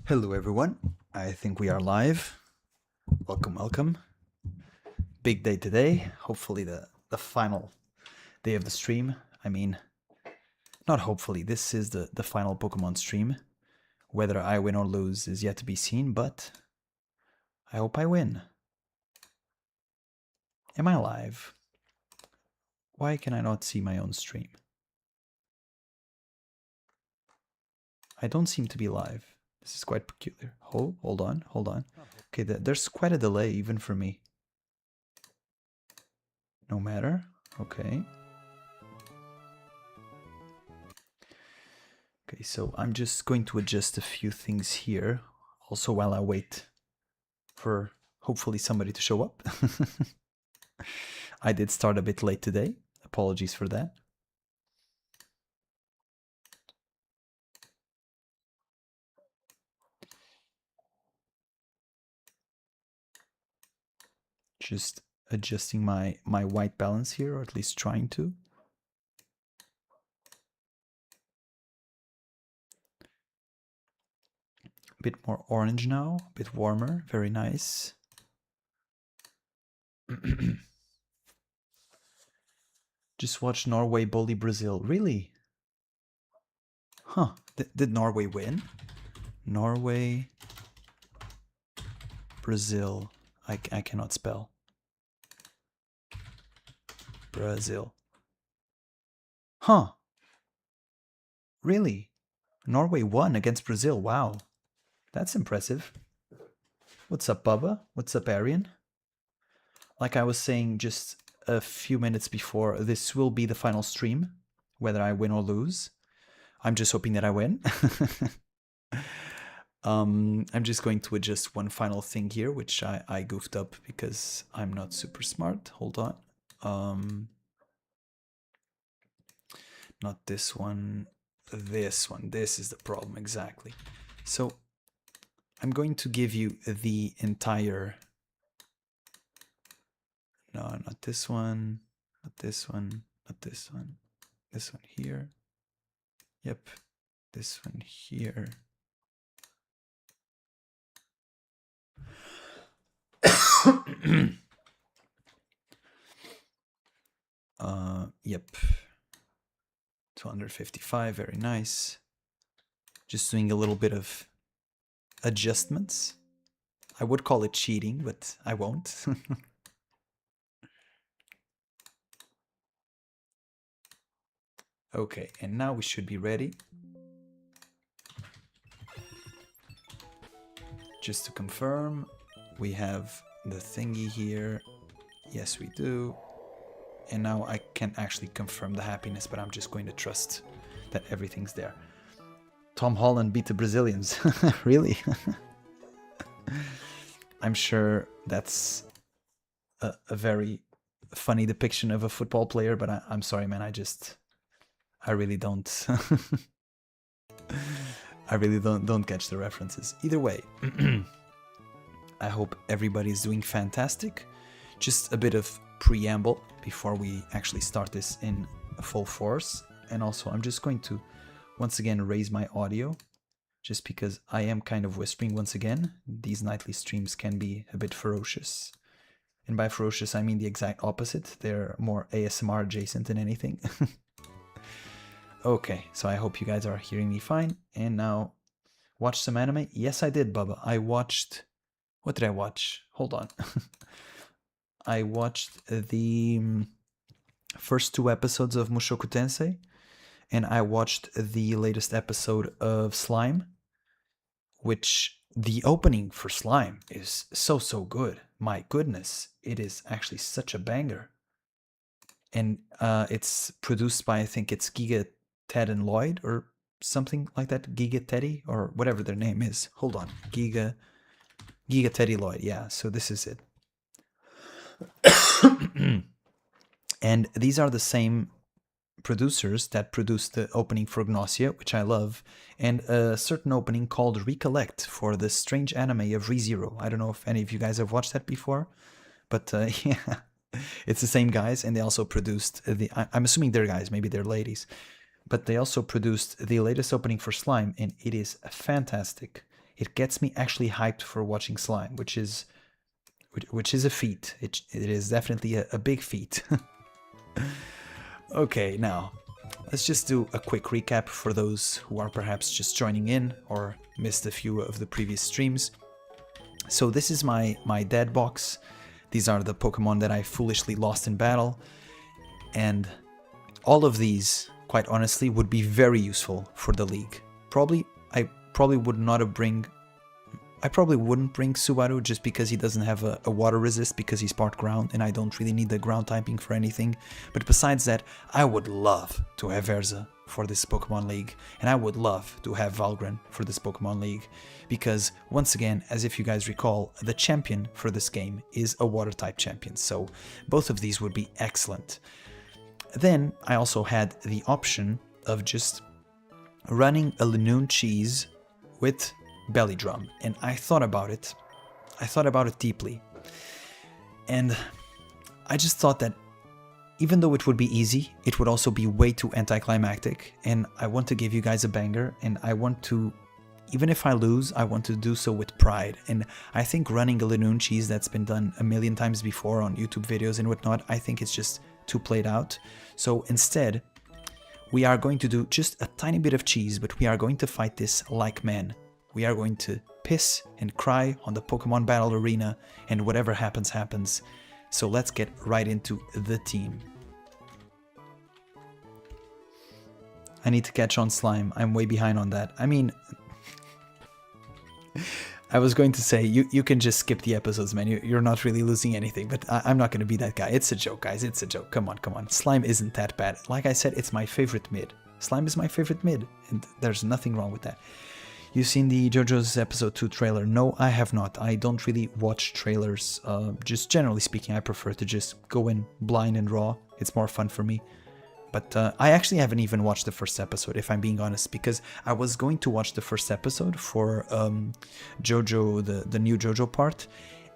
Hello everyone, I think we are live. Welcome, welcome. Big day today, hopefully the final day of the stream. I mean, not hopefully, this is the final Pokemon stream. Whether I win or lose is yet to be seen, but I hope I win. Am I live? Why can I not see my own stream? I don't seem to be live. This is quite peculiar. Oh, hold on. Okay, there's quite a delay even for me. No matter. Okay. Okay, so I'm just going to adjust a few things here. Also while I wait for hopefully somebody to show up. I did start a bit late today. Apologies for that. Just adjusting my white balance here, or at least trying to. A bit more orange now, a bit warmer, very nice. Just watch Norway bully Brazil. Really? Huh. Did Norway win? Norway, Brazil. I cannot spell. Brazil. Huh. Really? Norway won against Brazil. Wow. That's impressive. What's up, Bubba? What's up, Arian? Like I was saying just a few minutes before, this will be the final stream, whether I win or lose. I'm just hoping that I win. I'm just going to adjust one final thing here, which I goofed up because I'm not super smart. Hold on. Not this one, this one. This is the problem, exactly. So I'm going to give you the entire... No, not this one, not this one, not this one. This one here. Yep, this one here. Yep. 255, very nice. Just doing a little bit of adjustments. I would call it cheating, but I won't. Okay, and now we should be ready. Just to confirm, we have the thingy here. Yes, we do. And now I can actually confirm the happiness, but I'm just going to trust that everything's there. Tom Holland beat the Brazilians. Really? I'm sure that's a very funny depiction of a football player, but I'm sorry, man. I really don't. I really don't catch the references. Either way, I hope everybody's doing fantastic. Just a bit of preamble before we actually start this in full force. And also, I'm just going to once again raise my audio, just because I am kind of whispering once again. These nightly streams can be a bit ferocious. And by ferocious, I mean the exact opposite. They're more ASMR adjacent than anything. Okay, so I hope you guys are hearing me fine. And now, watch some anime? Yes, I did, Bubba. I watched... What did I watch? Hold on. I watched the first 2 episodes of Mushoku Tensei, and I watched the latest episode of Slime, which the opening for Slime is so good. My goodness, it is actually such a banger. And it's produced by, I think it's Giga, Ted and Lloyd, or something like that. Giga Teddy, or whatever their name is. Hold on. Giga Teddy Lloyd, yeah, so this is it. And these are the same producers that produced the opening for Glacia, which I love, and a certain opening called Recollect for the strange anime of ReZero. I don't know if any of you guys have watched that before, but yeah, it's the same guys, and they also produced the... I'm assuming they're guys, maybe they're ladies, but they also produced the latest opening for Slime, and it is fantastic. it gets me actually hyped for watching slime, which is a feat. It is definitely a big feat. Okay, now let's just do a quick recap for those who are perhaps just joining in or missed a few of the previous streams. So this is my dead box. These are the Pokemon that I foolishly lost in battle, and all of these, quite honestly, would be very useful for the league. I probably wouldn't bring Subaru just because he doesn't have a water resist because he's part ground and I don't really need the ground typing for anything. But besides that, I would love to have Erza for this Pokemon League, and I would love to have Valgren for this Pokemon League, because once again, as if you guys recall, the champion for this game is a water type champion, so both of these would be excellent. Then I also had the option of just running a Linoone cheese with Belly Drum, and I thought about it deeply, and I just thought that even though it would be easy, it would also be way too anticlimactic, and I want to give you guys a banger, and I want to, even if I lose, I want to do so with pride. And I think running a Linoone cheese that's been done a million times before on YouTube videos and whatnot, I think it's just too played out. So instead, we are going to do just a tiny bit of cheese, but we are going to fight this like men. We are going to piss and cry on the Pokemon Battle Arena, and whatever happens, happens. So let's get right into the team. I need to catch on slime. I'm way behind on that. I mean, I was going to say, you can just skip the episodes, man. You're not really losing anything, but I'm not going to be that guy. It's a joke, guys. It's a joke. Come on, come on. Slime isn't that bad. Like I said, it's my favorite mid. Slime is my favorite mid, and there's nothing wrong with that. You've seen the JoJo's episode 2 trailer? No, I have not. I don't really watch trailers. Just generally speaking, I prefer to just go in blind and raw. It's more fun for me. But I actually haven't even watched the first episode, if I'm being honest, because I was going to watch the first episode for JoJo, the new JoJo part,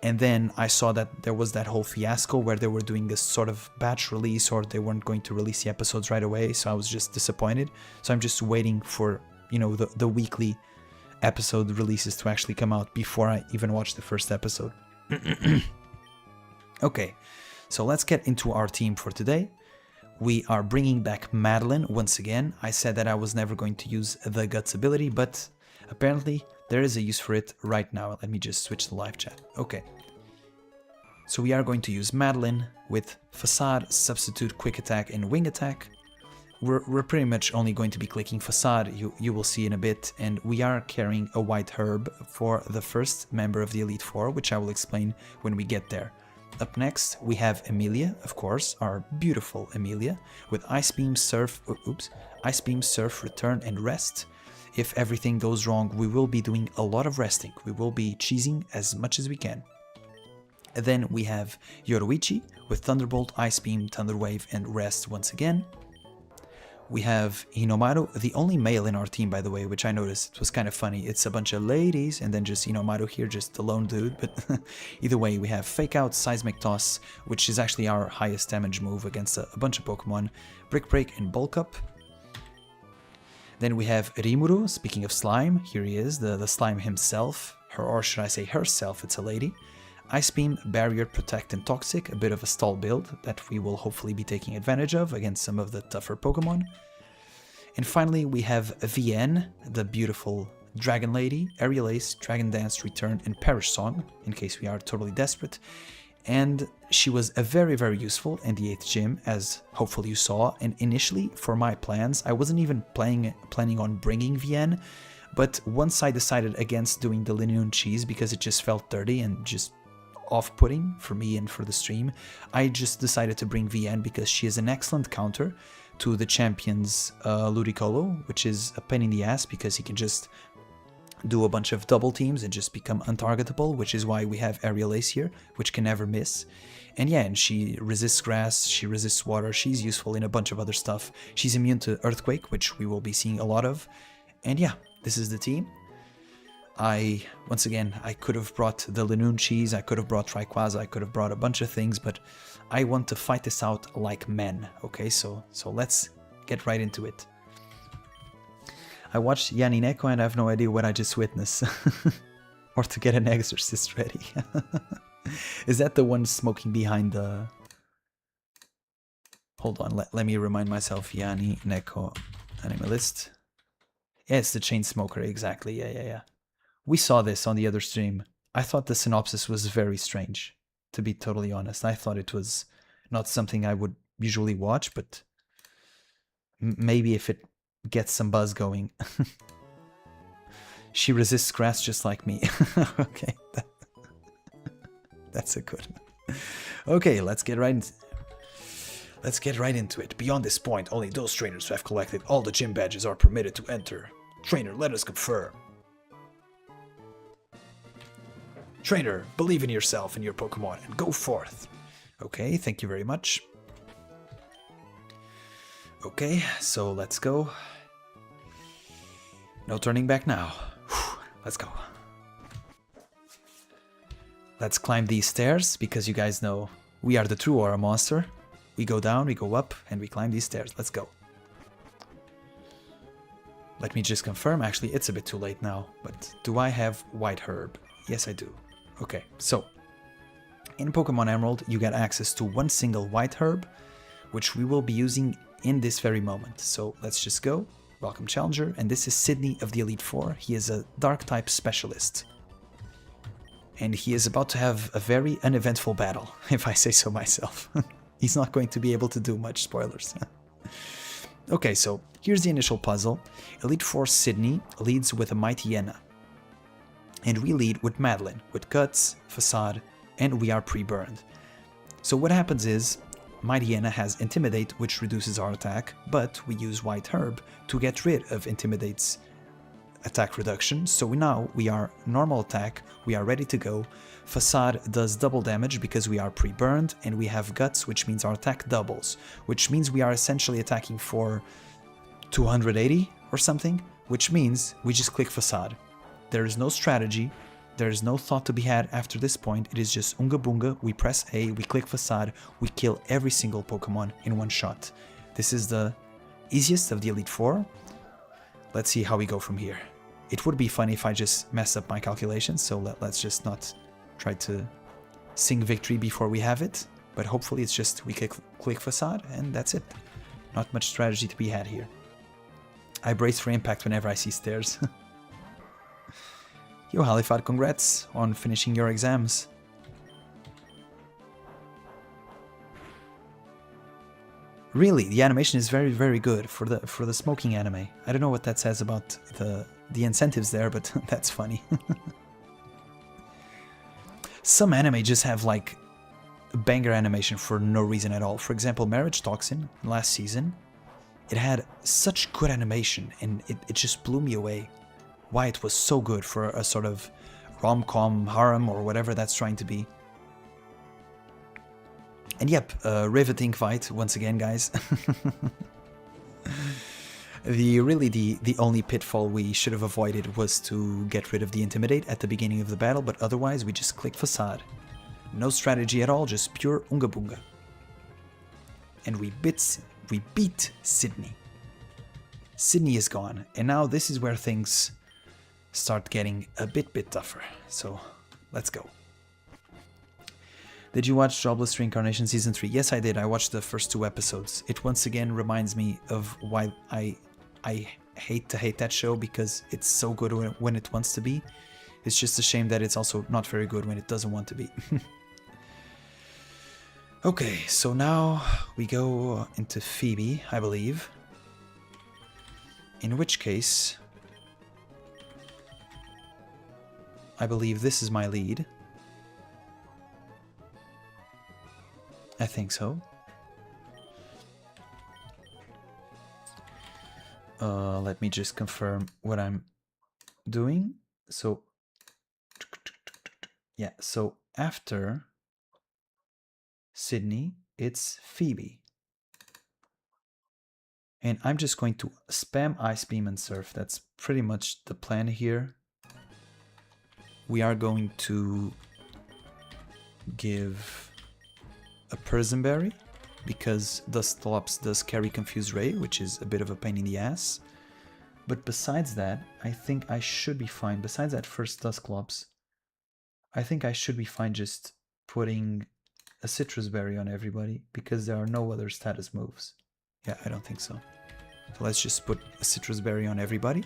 and then I saw that there was that whole fiasco where they were doing this sort of batch release, or they weren't going to release the episodes right away, so I was just disappointed. So I'm just waiting for, you know, the weekly episode releases to actually come out before I even watch the first episode. Okay, so let's get into our team for today. We are bringing back Madeline once again. I said that I was never going to use the Guts ability, but apparently there is a use for it right now. Let me just switch the live chat. Okay. So we are going to use Madeline with Facade, Substitute, Quick Attack, and Wing Attack. We're pretty much only going to be clicking Facade, you will see in a bit, and we are carrying a White Herb for the first member of the Elite Four, which I will explain when we get there. Up next, we have Emilia, of course, our beautiful Emilia, with Ice Beam, Surf, Ice Beam, Surf, Return, and Rest. If everything goes wrong, we will be doing a lot of resting. We will be cheesing as much as we can. And then we have Yoruichi with Thunderbolt, Ice Beam, Thunder Wave, and Rest once again. We have Hinomaru, the only male in our team, by the way, which I noticed. It was kind of funny. It's a bunch of ladies, and then just Hinomaru here, just the lone dude. But either way, we have Fake Out, Seismic Toss, which is actually our highest damage move against a bunch of Pokemon. Brick Break and Bulk Up. Then we have Rimuru, speaking of slime. Here he is, the slime himself. Or should I say herself, it's a lady. Ice Beam, Barrier, Protect, and Toxic, a bit of a stall build that we will hopefully be taking advantage of against some of the tougher Pokemon. And finally, we have VN, the beautiful Dragon Lady, Aerial Ace, Dragon Dance, Return, and Perish Song, in case we are totally desperate. And she was a very, very useful in the 8th gym, as hopefully you saw. And initially, for my plans, I wasn't even planning on bringing VN, but once I decided against doing the Linoone cheese because it just felt dirty and just off-putting for me and for the stream, I just decided to bring VN because she is an excellent counter to the champion's Ludicolo, which is a pain in the ass because he can just do a bunch of double teams and just become untargetable, which is why we have Aerial Ace here, which can never miss. And yeah, and she resists grass, she resists water, she's useful in a bunch of other stuff. She's immune to Earthquake, which we will be seeing a lot of. And yeah, this is the team. Once again, I could have brought the Linoone cheese, I could have brought Rayquaza, I could have brought a bunch of things, but I want to fight this out like men, okay? So let's get right into it. I watched Yanineko and I have no idea what I just witnessed. Or to get an exorcist ready. Is that the one smoking behind the... Hold on, let me remind myself. Yanineko MyAnimeList. Yeah, it's the chain smoker, exactly. Yeah. We saw this on the other stream. I thought the synopsis was very strange, to be totally honest. I thought it was not something I would usually watch, but maybe if it gets some buzz going. She resists grass just like me. Okay, that's a good one. Okay, let's get right into it. Beyond this point, only those trainers who have collected all the gym badges are permitted to enter. Trainer, let us confirm. Trainer, believe in yourself and your Pokemon and go forth. Okay, thank you very much. Okay, so let's go. No turning back now. Whew, let's go. Let's climb these stairs, because you guys know we are the true aura monster. We go down, we go up, and we climb these stairs. Let's go. Let me just confirm. Actually, it's a bit too late now, but do I have white herb? Yes, I do. Okay, so in Pokemon Emerald, you get access to one single white herb, which we will be using in this very moment. So let's just go. Welcome, Challenger. And this is Sidney of the Elite Four. He is a dark type specialist. And he is about to have a very uneventful battle, if I say so myself. He's not going to be able to do much, spoilers. Okay, so here's the initial puzzle. Elite Four Sidney leads with a Mighty Enna. And we lead with Madeline, with Guts, Facade, and we are pre-burned. So what happens is, Mighty Enna has Intimidate, which reduces our attack, but we use White Herb to get rid of Intimidate's attack reduction. So now we are normal attack, we are ready to go. Facade does double damage because we are pre-burned, and we have Guts, which means our attack doubles, which means we are essentially attacking for 280 or something, which means we just click Facade. There is no strategy, there is no thought to be had after this point. It is just Unga Bunga, we press A, we click Facade, we kill every single Pokemon in one shot. This is the easiest of the Elite Four. Let's see how we go from here. It would be funny if I just mess up my calculations, so let's just not try to sing victory before we have it. But hopefully it's just we click Facade and that's it. Not much strategy to be had here. I brace for impact whenever I see stairs. Yo, Halifat, congrats on finishing your exams. Really, the animation is very, very good for the smoking anime. I don't know what that says about the incentives there, but that's funny. Some anime just have like a banger animation for no reason at all. For example, Marriage Toxin last season, it had such good animation and it just blew me away. Why it was so good for a sort of rom-com harem or whatever that's trying to be. And yep, riveting fight once again, guys. The only pitfall we should have avoided was to get rid of the Intimidate at the beginning of the battle, but otherwise we just click Facade. No strategy at all, just pure Unga Bunga. And we beat Sidney. Sidney is gone, and now this is where things start getting a bit tougher. So let's go. Did you watch Jobless Reincarnation Season 3? Yes, I did. I watched the first 2 episodes. It once again reminds me of why I hate to hate that show, because it's so good when it wants to be. It's just a shame that it's also not very good when it doesn't want to be. Okay, so now we go into Phoebe, I believe. In which case, I believe this is my lead. I think so. Let me just confirm what I'm doing. So, yeah, so after Sidney, it's Phoebe. And I'm just going to spam Ice Beam and Surf. That's pretty much the plan here. We are going to give a Prison Berry, because Dusclops does carry Confuse Ray, which is a bit of a pain in the ass. But besides that, I think I should be fine. Besides that first Dusclops, I think I should be fine just putting a citrus berry on everybody because there are no other status moves. Yeah, I don't think so. So let's just put a citrus berry on everybody.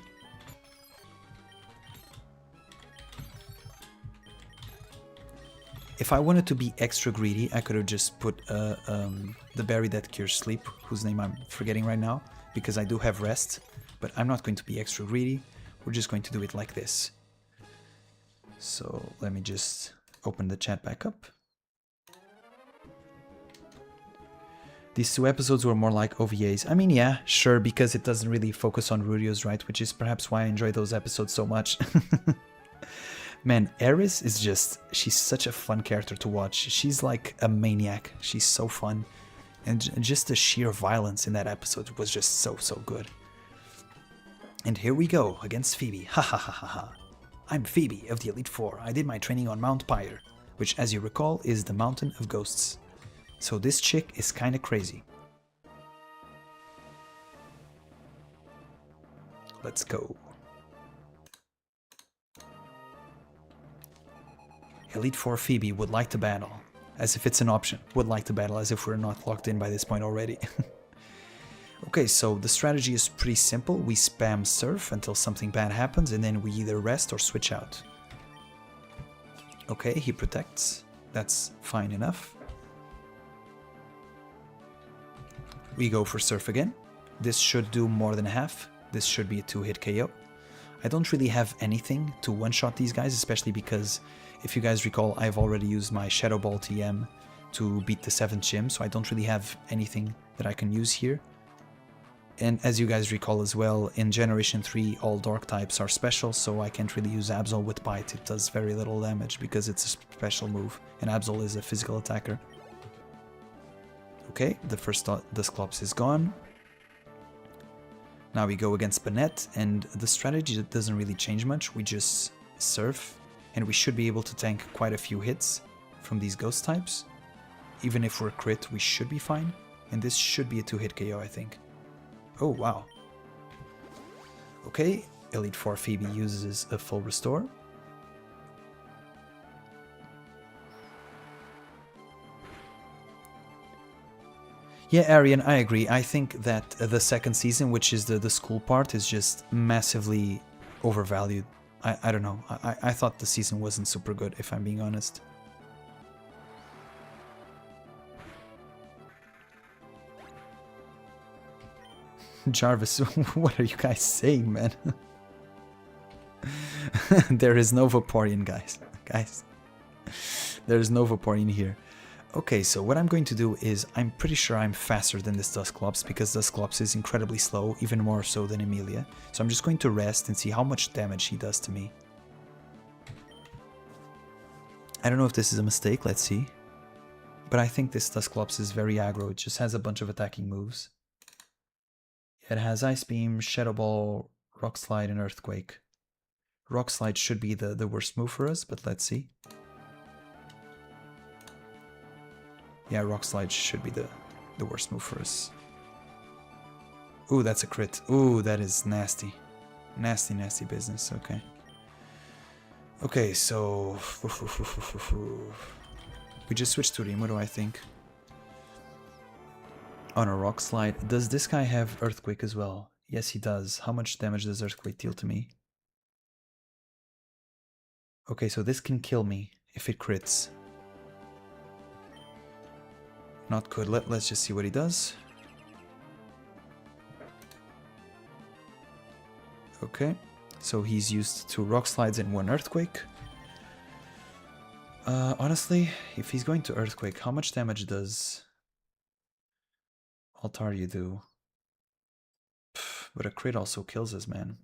If I wanted to be extra greedy, I could have just put the berry that cures sleep, whose name I'm forgetting right now, because I do have rest, but I'm not going to be extra greedy. We're just going to do it like this. So let me just open the chat back up. These 2 episodes were more like OVAs. I mean, yeah, sure, because it doesn't really focus on Rurio's, right? Which is perhaps why I enjoy those episodes so much. Man, Eris is just... she's such a fun character to watch. She's like a maniac. She's so fun. And just the sheer violence in that episode was just so good. And here we go, against Phoebe. Ha ha ha ha ha. I'm Phoebe of the Elite Four. I did my training on Mount Pyre, which, as you recall, is the Mountain of Ghosts. So this chick is kinda crazy. Let's go. Elite Four Phoebe would like to battle, as if it's an option. Would like to battle, as if we're not locked in by this point already. Okay, so the strategy is pretty simple. We spam Surf until something bad happens, and then we either rest or switch out. Okay, he protects. That's fine enough. We go for Surf again. This should do more than half. This should be a 2-hit KO. I don't really have anything to one-shot these guys, especially because, if you guys recall, I've already used my Shadow Ball TM to beat the 7th gym, so I don't really have anything that I can use here. And as you guys recall as well, in Generation 3 all Dark types are special, so I can't really use Absol with Bite. It does very little damage because it's a special move, and Absol is a physical attacker. Okay, the first Dusclops is gone. Now we go against Banette, and the strategy doesn't really change much. We just Surf, and we should be able to tank quite a few hits from these ghost types. Even if we're crit, we should be fine, and this should be a 2-hit KO, I think. Oh, wow. Okay, Elite Four Phoebe uses a full restore. Yeah, Arian, I agree. I think that the second season, which is the school part, is just massively overvalued. I don't know. I thought the season wasn't super good, if I'm being honest. Jarvis, what are you guys saying, man? There is no Vaporeon, guys. There is no Vaporeon here. Okay, so what I'm going to do is, I'm pretty sure I'm faster than this Dusclops, because Dusclops is incredibly slow, even more so than Emilia. So I'm just going to rest and see how much damage he does to me. I don't know if this is a mistake, let's see. But I think this Dusclops is very aggro, it just has a bunch of attacking moves. It has Ice Beam, Shadow Ball, Rock Slide, and Earthquake. Rock Slide should be the worst move for us, but let's see. Yeah, Rock Slide should be the worst move for us. Ooh, that's a crit. Ooh, that is nasty. Nasty, nasty business, okay. Okay, so... we just switched to Rimo, I think. On a Rock Slide. Does this guy have Earthquake as well? Yes, he does. How much damage does Earthquake deal to me? Okay, so this can kill me if it crits. Not good. Let's just see what he does. Okay, so he's used 2 Rock Slides and 1 Earthquake. Honestly, if he's going to Earthquake, how much damage does Altaria do? But a crit also kills us, man.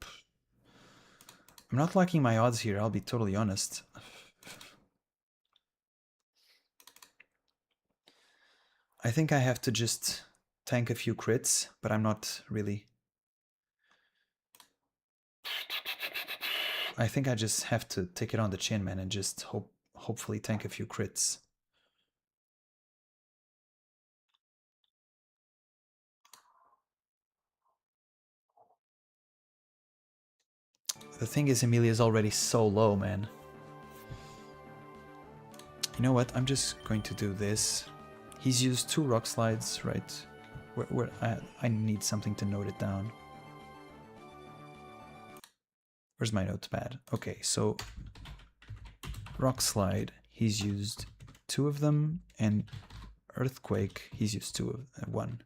I'm not liking my odds here, I'll be totally honest. I think I have to just tank a few crits, but I'm not really. I think I just have to take it on the chin, man, and just hopefully tank a few crits. The thing is, Emilia's already so low, man. You know what? I'm just going to do this. He's used 2 rock slides, right? Where I need something to note it down. Where's my notepad? Okay, so rock slide, he's used 2 of them, and earthquake, he's used 1.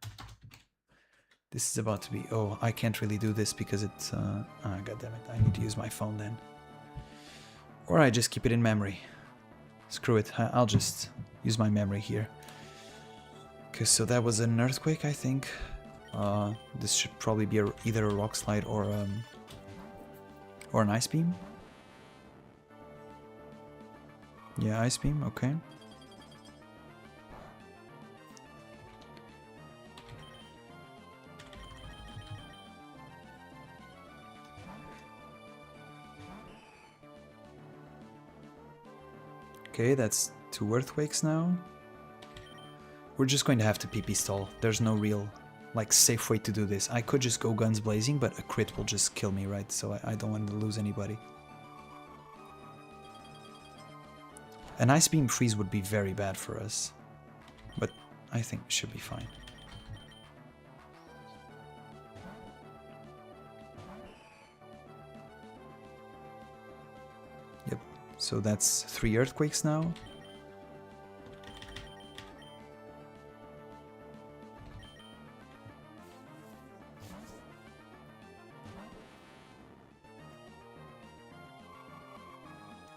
This is about to be... Oh, I can't really do this because it's... God damn it, I need to use my phone then. Or I just keep it in memory. Screw it, I'll just use my memory here. Okay, so that was an earthquake, I think. This should probably be either a rock slide or an ice beam. Yeah, ice beam, okay. Okay, that's 2 earthquakes now. We're just going to have to PP stall. There's no real, like, safe way to do this. I could just go guns blazing, but a crit will just kill me, right? So I don't want to lose anybody. An ice beam freeze would be very bad for us, but I think it should be fine. Yep, so that's 3 earthquakes now.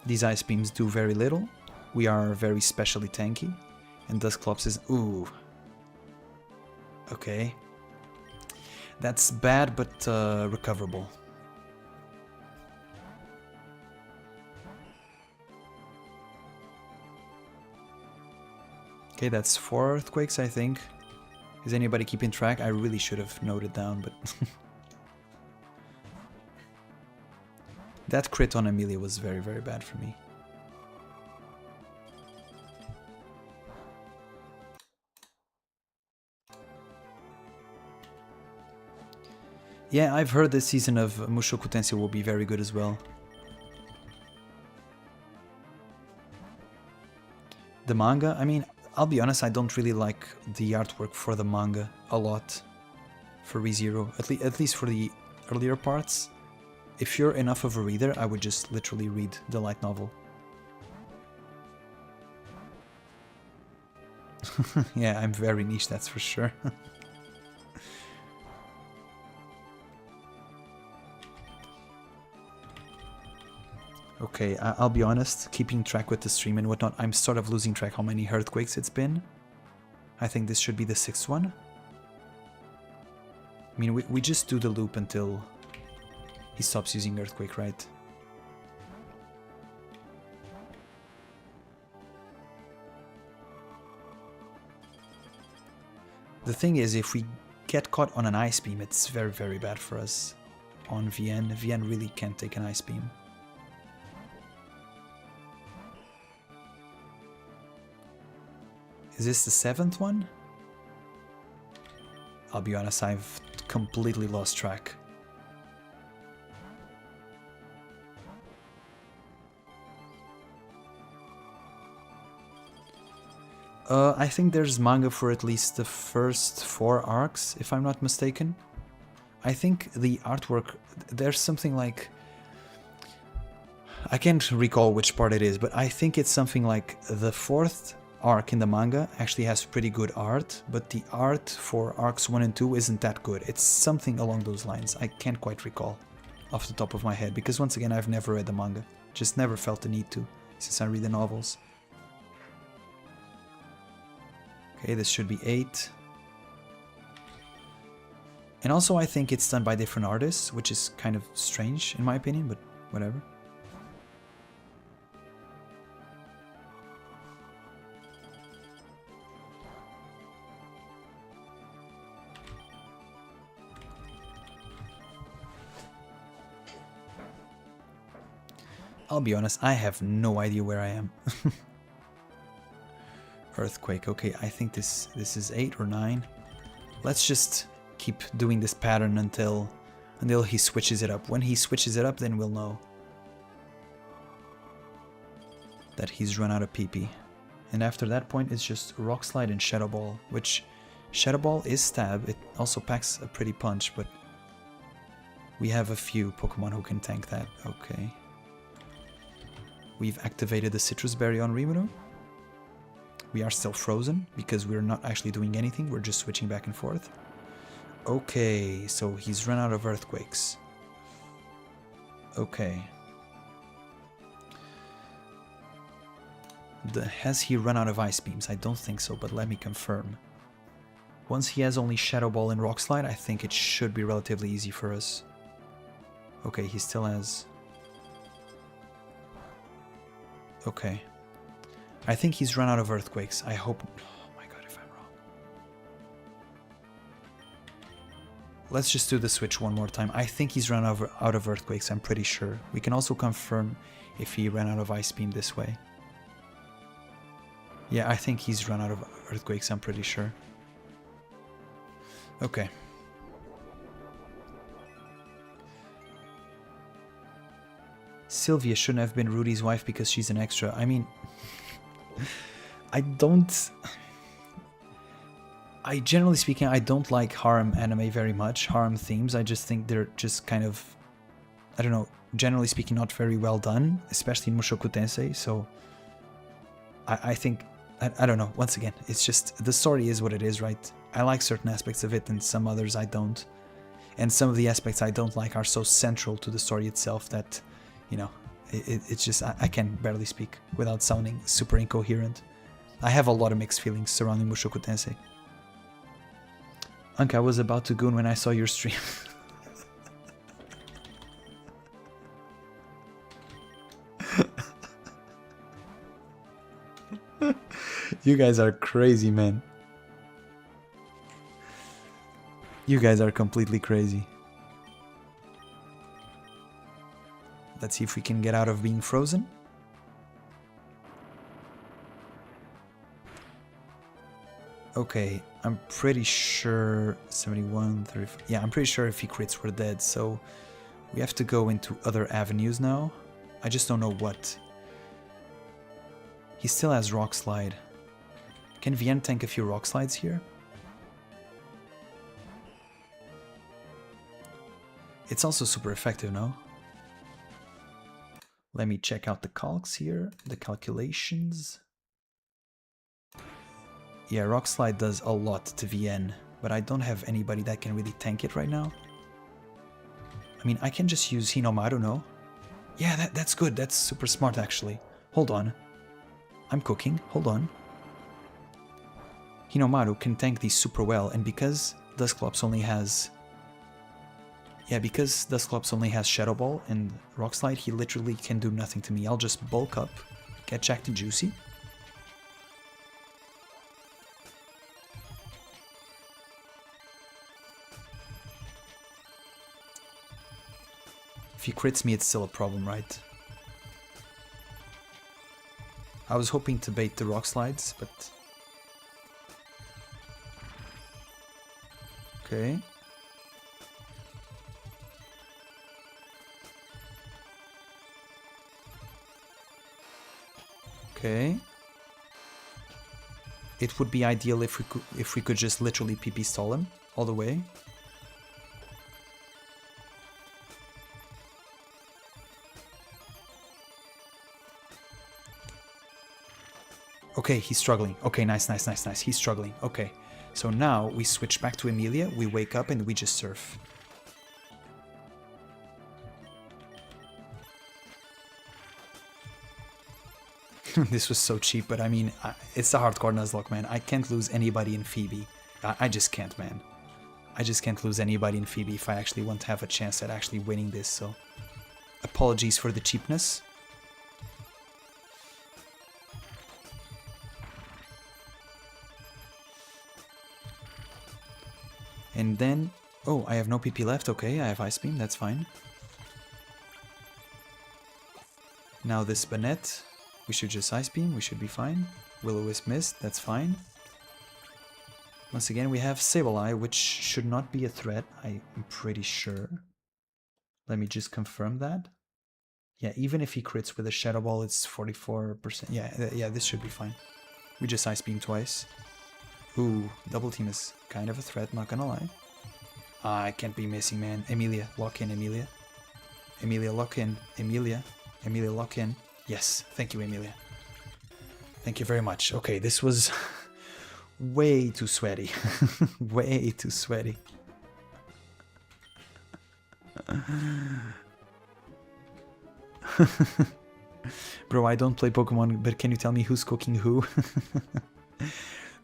These ice beams do very little. We are very specially tanky. And Dusclops is... Ooh. Okay. That's bad, but recoverable. Okay, that's 4 earthquakes, I think. Is anybody keeping track? I really should have noted down, but... That crit on Amelia was very, very bad for me. Yeah, I've heard this season of Mushoku Tensei will be very good as well. The manga, I mean, I'll be honest, I don't really like the artwork for the manga a lot for ReZero, at least for the earlier parts. If you're enough of a reader, I would just literally read the light novel. Yeah, I'm very niche, that's for sure. Okay, I'll be honest, keeping track with the stream and whatnot, I'm sort of losing track how many earthquakes it's been. I think this should be the 6th one. I mean, we just do the loop until he stops using earthquake, right? The thing is, if we get caught on an ice beam, it's very, very bad for us on VN. VN really can't take an ice beam. Is this the 7th one? I'll be honest, I've completely lost track. I think there's manga for at least the first 4 arcs, if I'm not mistaken. I think the artwork, there's something like... I can't recall which part it is, but I think it's something like the 4th arc in the manga actually has pretty good art, but the art for arcs 1 and 2 isn't that good. It's something along those lines. I can't quite recall off the top of my head, because once again, I've never read the manga. Just never felt the need to, since I read the novels. Okay, this should be 8. And also I think it's done by different artists, which is kind of strange in my opinion, but whatever. I'll be honest, I have no idea where I am. Earthquake, okay, I think this is 8 or 9. Let's just keep doing this pattern until until he switches it up. When he switches it up, then we'll know that he's run out of PP. And after that point, it's just Rock Slide and Shadow Ball, which Shadow Ball is stab. It also packs a pretty punch, but we have a few Pokemon who can tank that. Okay. We've activated the Citrus Berry on Rimuru. We are still frozen because we're not actually doing anything. We're just switching back and forth. Okay, so he's run out of Earthquakes. Okay. Has he run out of Ice Beams? I don't think so, but let me confirm. Once he has only Shadow Ball and Rock Slide, I think it should be relatively easy for us. Okay, he still has... Okay. I think he's run out of Earthquakes. I hope... Oh my god, if I'm wrong. Let's just do the switch one more time. I think he's run out of Earthquakes, I'm pretty sure. We can also confirm if he ran out of Ice Beam this way. Yeah, I think he's run out of Earthquakes, I'm pretty sure. Okay. Sylvia shouldn't have been Rudy's wife because she's an extra. I mean, generally speaking, I don't like harem anime very much, harem themes. I just think they're just kind of, I don't know, generally speaking, not very well done, especially in Mushoku Tensei. So I think, I don't know, once again, it's just, the story is what it is, right? I like certain aspects of it and some others I don't. And some of the aspects I don't like are so central to the story itself that, you know, it's just, I can barely speak without sounding super incoherent. I have a lot of mixed feelings surrounding Mushoku Tensei. Anka, I was about to goon when I saw your stream. You guys are crazy, man. You guys are completely crazy. Let's see if we can get out of being frozen. Okay, I'm pretty sure 71, 35. Yeah, I'm pretty sure if he crits, we're dead. So we have to go into other avenues now. I just don't know what. He still has Rock Slide. Can Vienne tank a few Rock Slides here? It's also super effective, no? Let me check out the calcs here, the calculations. Yeah, Rock Slide does a lot to VN, but I don't have anybody that can really tank it right now. I mean, I can just use Hinomaru, no? Yeah, that's good. That's super smart, actually. Hold on. I'm cooking. Hold on. Hinomaru can tank these super well, and because Dusclops only has... Yeah, because Dusclops only has Shadow Ball and Rock Slide, he literally can do nothing to me. I'll just bulk up, get jacked and juicy. If he crits me, it's still a problem, right? I was hoping to bait the Rock Slides, but... Okay. Okay. It would be ideal if we could just literally PP stall him all the way. Okay, he's struggling. Okay, nice. He's struggling. Okay. So now we switch back to Emilia, we wake up and we just surf. This was so cheap, but I mean, it's the Hardcore Nuzlocke, man. I can't lose anybody in Phoebe. I just can't, man. I just can't lose anybody in Phoebe if I actually want to have a chance at actually winning this, so... Apologies for the cheapness. And then... Oh, I have no PP left. Okay, I have Ice Beam. That's fine. Now this Banette. We should just Ice Beam. We should be fine. Will-O-Wisp missed. That's fine. Once again, we have Sableye, which should not be a threat. I'm pretty sure. Let me just confirm that. Yeah, even if he crits with a Shadow Ball, it's 44%. Yeah, this should be fine. We just Ice Beam twice. Ooh, double team is kind of a threat, not gonna lie. I can't be missing, man. Emilia, lock in, Emilia. Emilia, lock in. Emilia. Emilia, lock in. Yes, thank you, Emilia. Thank you very much. Okay, this was way too sweaty. Way too sweaty. Bro, I don't play Pokemon, but can you tell me who's cooking who?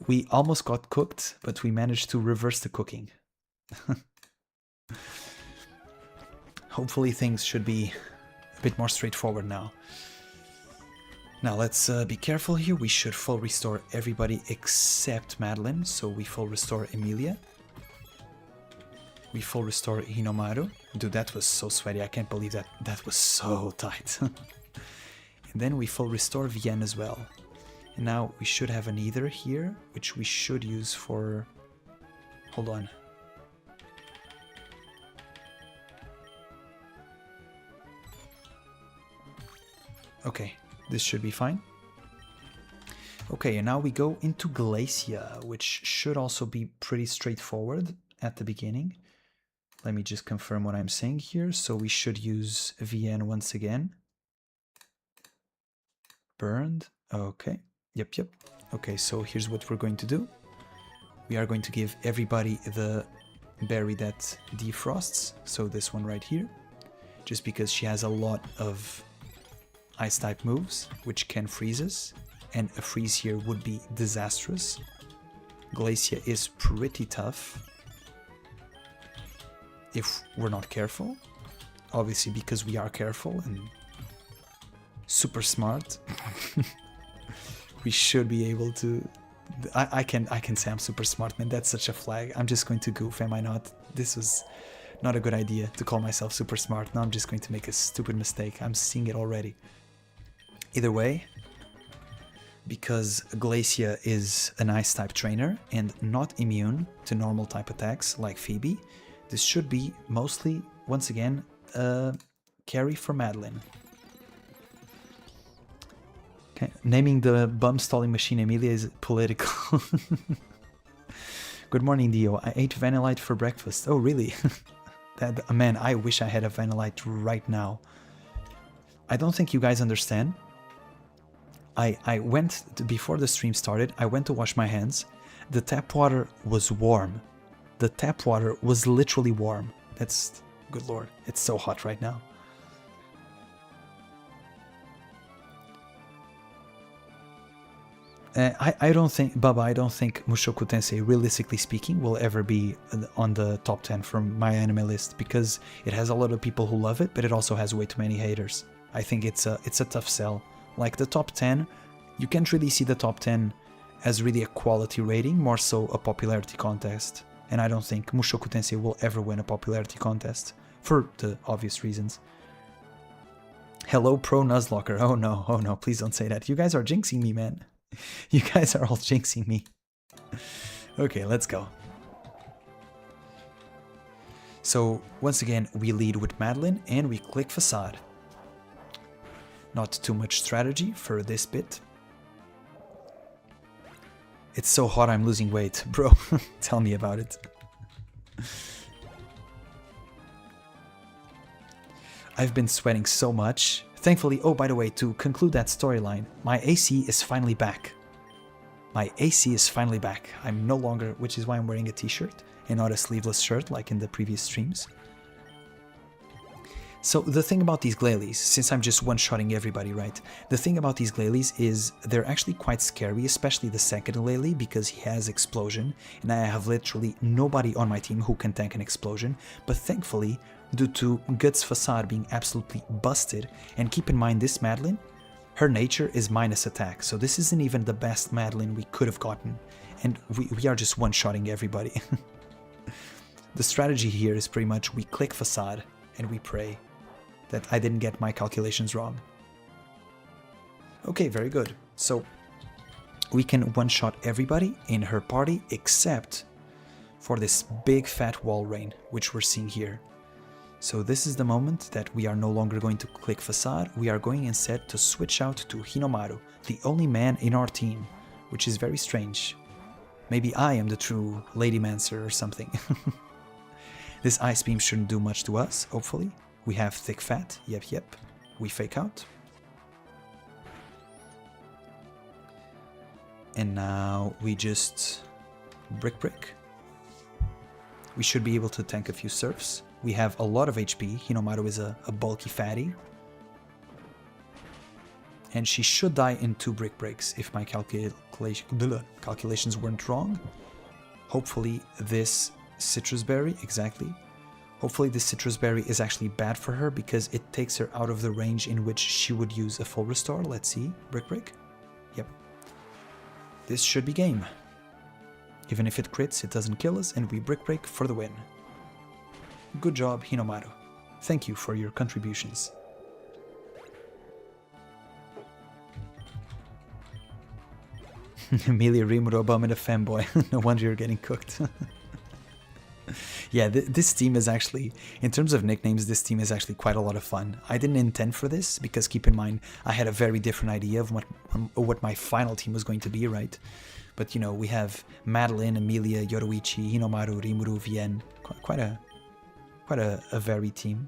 We almost got cooked, but we managed to reverse the cooking. Hopefully things should be a bit more straightforward now. Now let's be careful here. We should full restore everybody except Madeline. So we full restore Emilia. We full restore Hinomaru. Dude, that was so sweaty. I can't believe that. That was so tight. And then we full restore Vienne as well. And now we should have an Ether here, which we should use for... Hold on. Okay, this should be fine. Okay, and now we go into Glacia, which should also be pretty straightforward at the beginning. Let me just confirm what I'm saying here. So we should use VN once again. Burned. Okay. Yep. Okay, so here's what we're going to do. We are going to give everybody the berry that defrosts. So this one right here. Just because she has a lot of ice type moves, which can freeze us. And a freeze here would be disastrous. Glacia is pretty tough if we're not careful. Obviously, because we are careful and super smart, we should be able to... I can say I'm super smart, man. That's such a flag. I'm just going to goof, am I not? This was not a good idea to call myself super smart. Now I'm just going to make a stupid mistake. I'm seeing it already. Either way, because Glacia is an ice type trainer and not immune to normal type attacks like Phoebe, this should be mostly, once again, a carry for Madeline. Okay, naming the bum stalling machine Emilia is political. Good morning, Dio. I ate Vanillite for breakfast. Oh, really? Man, I wish I had a Vanillite right now. I don't think you guys understand. I went, before the stream started, I went to wash my hands. The tap water was warm. The tap water was literally warm. That's, good lord, it's so hot right now. I don't think, Baba, I don't think Mushoku Tensei, realistically speaking, will ever be on the top 10 from MyAnimeList, because it has a lot of people who love it, but it also has way too many haters. I think it's a tough sell. Like the top 10, you can't really see the top 10 as really a quality rating, more so a popularity contest. And I don't think Mushoku Tensei will ever win a popularity contest, for the obvious reasons. Hello, Pro Nuzlocker. Oh no, please don't say that. You guys are jinxing me, man. You guys are all jinxing me. Okay, let's go. So, once again, we lead with Madeline and we click Facade. Not too much strategy for this bit. It's so hot I'm losing weight. Bro, tell me about it. I've been sweating so much. Thankfully, oh, by the way, to conclude that storyline, my AC is finally back. My AC is finally back. I'm no longer, which is why I'm wearing a t-shirt and not a sleeveless shirt like in the previous streams. So the thing about these Glalis, since I'm just one-shotting everybody, right? The thing about these Glalis is they're actually quite scary, especially the second Glalie, because he has Explosion, and I have literally nobody on my team who can tank an Explosion, but thankfully, due to Guts Facade being absolutely busted, and keep in mind this Madeline, her nature is minus attack, so this isn't even the best Madeline we could have gotten, and we are just one-shotting everybody. The strategy here is pretty much we click Facade, and we pray that I didn't get my calculations wrong. Okay, very good. So we can one-shot everybody in her party except for this big fat wall rain, which we're seeing here. So this is the moment that we are no longer going to click Facade, we are going instead to switch out to Hinomaru, the only man in our team, which is very strange. Maybe I am the true Ladymancer or something. This Ice Beam shouldn't do much to us, hopefully. We have Thick Fat, yep. We fake out. And now we just brick. We should be able to tank a few surfs. We have a lot of HP. Hinomaru is a bulky fatty. And she should die in 2 brick breaks if my calculations weren't wrong. Hopefully this citrus berry, exactly. Hopefully this citrus berry is actually bad for her because it takes her out of the range in which she would use a full restore. Let's see. Brick. Yep. This should be game. Even if it crits, it doesn't kill us, and we brick for the win. Good job, Hinomaru. Thank you for your contributions. Emilia Rimuro Abomin a fanboy. No wonder you're getting cooked. Yeah, this team is actually, in terms of nicknames, this team is actually quite a lot of fun. I didn't intend for this, because keep in mind, I had a very different idea of what my final team was going to be, right? But, you know, we have Madeline, Emilia, Yoruichi, Hinomaru, Rimuru, Vien. Quite a varied team.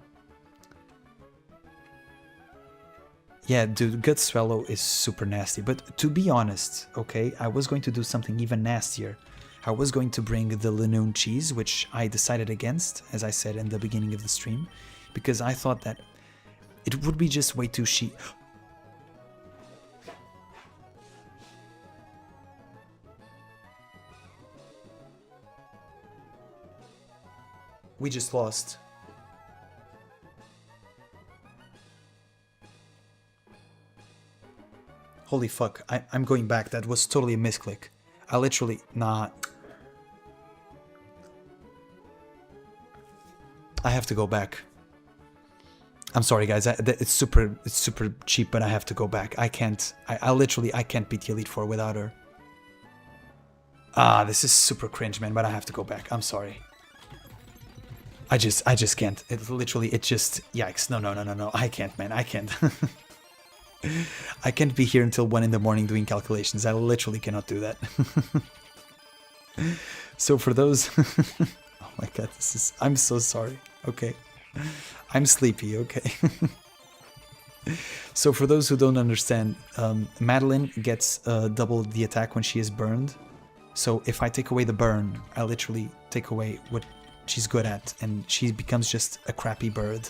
Yeah, dude, Gut Swallow is super nasty. But to be honest, okay, I was going to do something even nastier. I was going to bring the Lanoon cheese, which I decided against, as I said in the beginning of the stream, because I thought that it would be just way too cheap. We just lost. Holy fuck, I'm going back. That was totally a misclick. I literally... Nah. I have to go back. I'm sorry, guys. It's super cheap, but I have to go back. I can't... I can't beat Elite Four without her. Ah, this is super cringe, man, but I have to go back. I'm sorry. I just can't. It just... Yikes. No. I can't, man. I can't. I can't be here until 1 in the morning doing calculations. I literally cannot do that. So for those... Oh my god, this is... I'm so sorry. Okay. I'm sleepy, okay. So for those who don't understand, Madeline gets double the attack when she is burned. So if I take away the burn, I literally take away what she's good at, and she becomes just a crappy bird.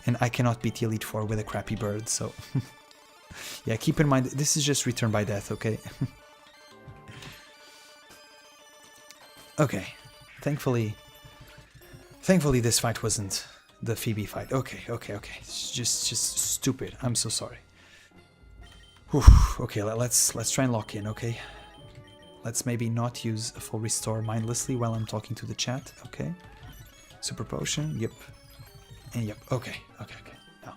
And I cannot beat the Elite Four with a crappy bird, so... Yeah, keep in mind, this is just return by death, okay? Okay. Thankfully this fight wasn't the Phoebe fight. Okay. It's just stupid. I'm so sorry. Whew. Okay, let's try and lock in, okay? Let's maybe not use a full restore mindlessly while I'm talking to the chat, okay? Super potion, yep. And yep, okay. Now,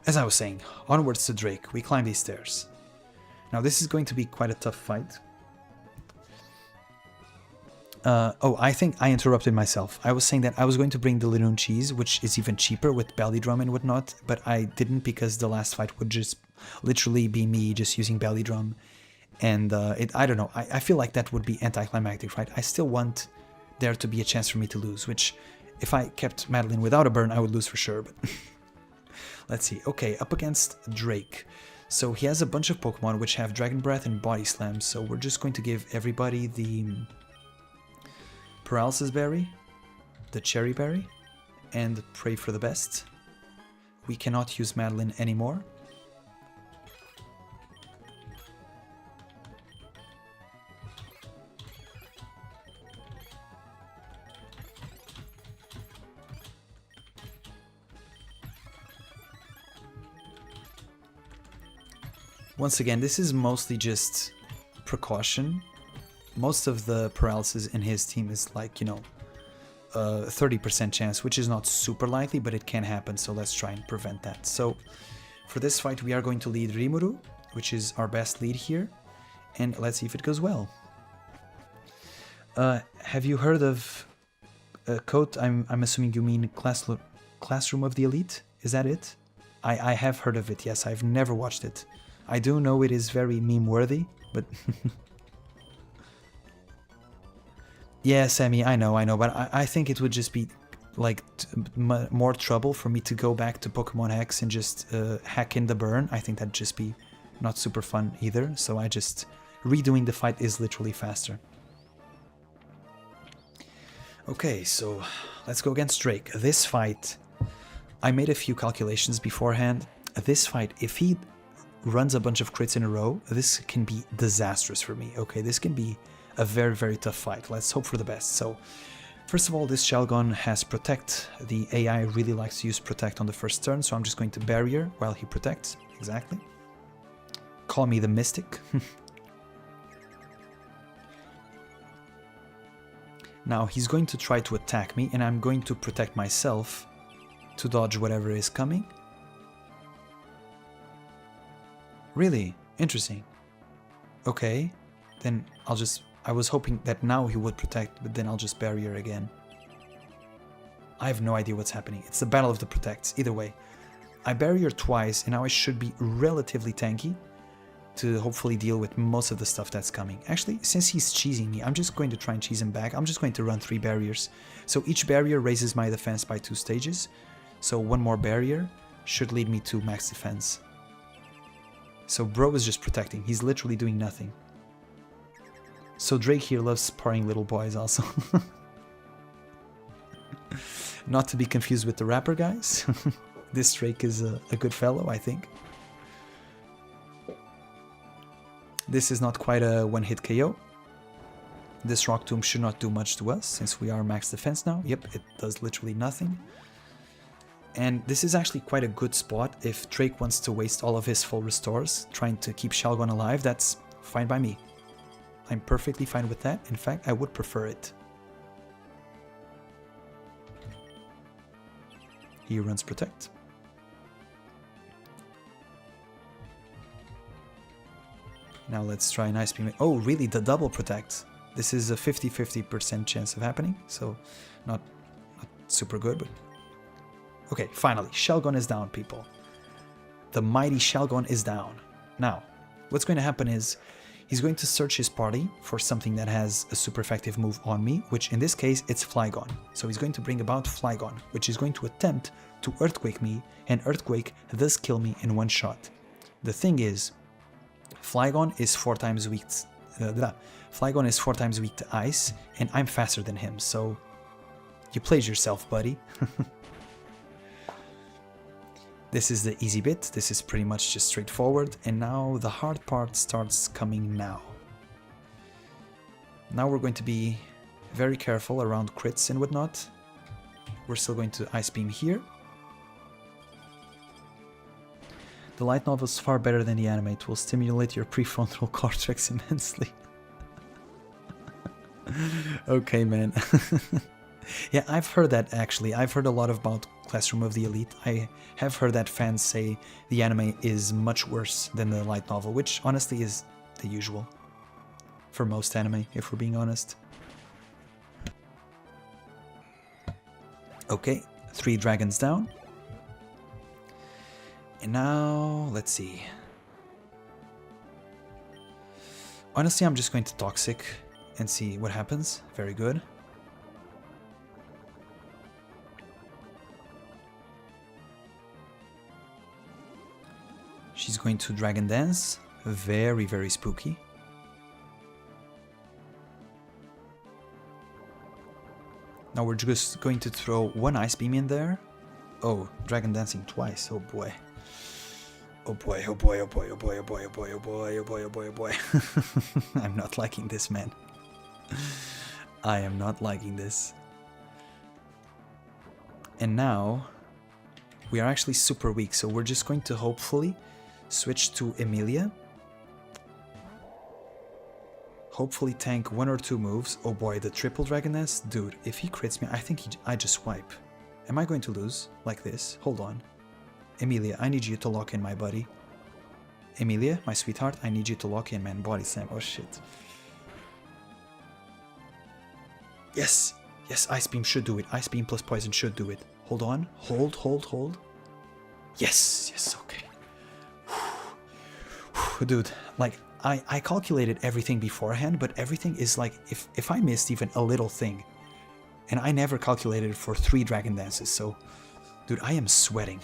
as I was saying, onwards to Drake, we climb these stairs. Now this is going to be quite a tough fight. Oh, I think I interrupted myself. I was saying that I was going to bring the Linoon cheese, which is even cheaper with belly drum and whatnot, but I didn't because the last fight would just literally be me just using belly drum. And I don't know, I feel like that would be anticlimactic, right? I still want there to be a chance for me to lose, which if I kept Madeline without a burn, I would lose for sure, but let's see. Okay, up against Drake. So he has a bunch of Pokemon which have Dragon Breath and Body Slam, so we're just going to give everybody the Paralysis Berry, the Cherry Berry, and pray for the best. We cannot use Madeline anymore. Once again, this is mostly just precaution. Most of the paralysis in his team is like, you know, 30% chance, which is not super likely, but it can happen, so let's try and prevent that. So for this fight, we are going to lead Rimuru, which is our best lead here, and let's see if it goes well. Have you heard of Coat, I'm assuming you mean Classroom of the Elite? Is that it? I have heard of it, yes. I've never watched it. I do know it is very meme-worthy, but... Yeah, Sammy, I know, but I think it would just be, like, more trouble for me to go back to Pokemon X and just hack in the burn. I think that'd just be not super fun either, so I just... Redoing the fight is literally faster. Okay, so let's go against Drake. This fight, I made a few calculations beforehand. This fight, if he runs a bunch of crits in a row, this can be disastrous for me. Okay, this can be a very, very tough fight. Let's hope for the best. So, first of all, this Shelgon has Protect. The AI really likes to use Protect on the first turn, so I'm just going to Barrier while he protects. Exactly. Call me the Mystic. Now he's going to try to attack me, and I'm going to protect myself to dodge whatever is coming. Really? Interesting. Okay, then I'll just... I was hoping that now he would protect, but then I'll just Barrier again. I have no idea what's happening. It's the Battle of the Protects. Either way, I Barrier twice, and now I should be relatively tanky to hopefully deal with most of the stuff that's coming. Actually, since he's cheesing me, I'm just going to try and cheese him back. I'm just going to run 3 barriers. So each barrier raises my defense by 2 stages. So 1 more barrier should lead me to max defense. So bro is just protecting. He's literally doing nothing. So Drake here loves sparring little boys also. Not to be confused with the rapper, guys. This Drake is a good fellow, I think. This is not quite a one-hit KO. This Rock Tomb should not do much to us, since we are max defense now. Yep, it does literally nothing. And this is actually quite a good spot if Drake wants to waste all of his full restores, trying to keep Shelgon alive. That's fine by me. I'm perfectly fine with that. In fact, I would prefer it. He runs Protect. Now let's try an Ice Beam. Oh, really? The double Protect. This is a 50-50% chance of happening, so not super good, but... Okay, finally, Shelgon is down, people. The mighty Shelgon is down. Now, what's going to happen is he's going to search his party for something that has a super effective move on me, which in this case, it's Flygon. So he's going to bring about Flygon, which is going to attempt to Earthquake me, and Earthquake does kill me in one shot. The thing is, Flygon is 4 times weak. Flygon is 4 times weak to ice, and I'm faster than him. So you played yourself, buddy. This is the easy bit. This is pretty much just straightforward, and now the hard part starts coming now. Now we're going to be very careful around crits and whatnot. We're still going to Ice Beam here. The light novel is far better than the anime. It will stimulate your prefrontal cortex immensely. Okay, man. Yeah, I've heard that actually. I've heard a lot about Classroom of the Elite. I have heard that fans say the anime is much worse than the light novel, which honestly is the usual for most anime, if we're being honest. Okay, 3 dragons down. And now, let's see. Honestly, I'm just going to Toxic and see what happens. Very good. She's going to Dragon Dance. Very, very spooky. Now we're just going to throw 1 Ice Beam in there. Oh, Dragon Dancing twice. Oh boy. Oh boy, oh boy, oh boy, oh boy, oh boy, oh boy, oh boy, oh boy, oh boy, oh boy. I'm not liking this, man. I am not liking this. And now we are actually super weak, so we're just going to hopefully switch to Emilia. Hopefully tank 1 or 2 moves. Oh boy, the triple Dragon Dance? Dude, if he crits me, I think I just wipe. Am I going to lose? Like this? Hold on. Emilia, I need you to lock in, my buddy. Emilia, my sweetheart, I need you to lock in, man. Body slam. Oh shit. Yes! Yes, Ice Beam should do it. Ice Beam plus Poison should do it. Hold on. Hold. Yes, okay. Dude, like, I calculated everything beforehand, but everything is like, if I missed even a little thing, and I never calculated for 3 Dragon Dances, so, dude, I am sweating.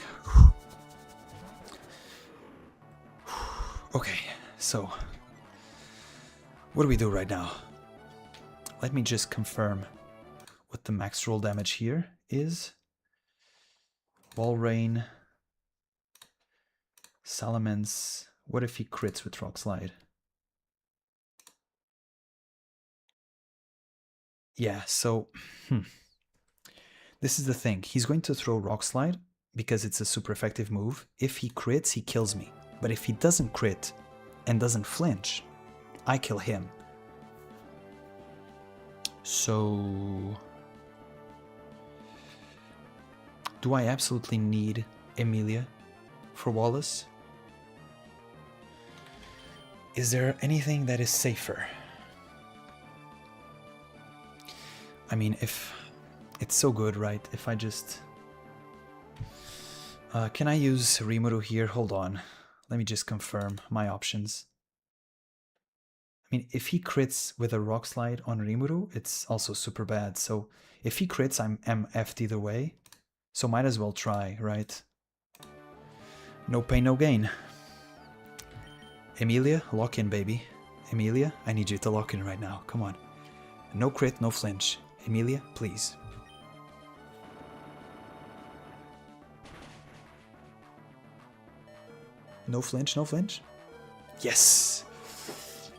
Okay, so, what do we do right now? Let me just confirm what the max roll damage here is. Ball Rain, Salamence. What if he crits with Rock Slide? Yeah, so this is the thing. He's going to throw Rock Slide because it's a super effective move. If he crits, he kills me. But if he doesn't crit and doesn't flinch, I kill him. So do I absolutely need Emilia for Wallace? Is there anything that is safer? I mean, if it's so good, right? If I just... can I use Rimuru here? Hold on. Let me just confirm my options. I mean, if he crits with a Rock Slide on Rimuru, it's also super bad. So if he crits, I'm MF'd either way. So might as well try, right? No pain, no gain. Emilia, lock in, baby. Emilia, I need you to lock in right now. Come on. No crit, no flinch. Emilia, please. No flinch, no flinch. Yes!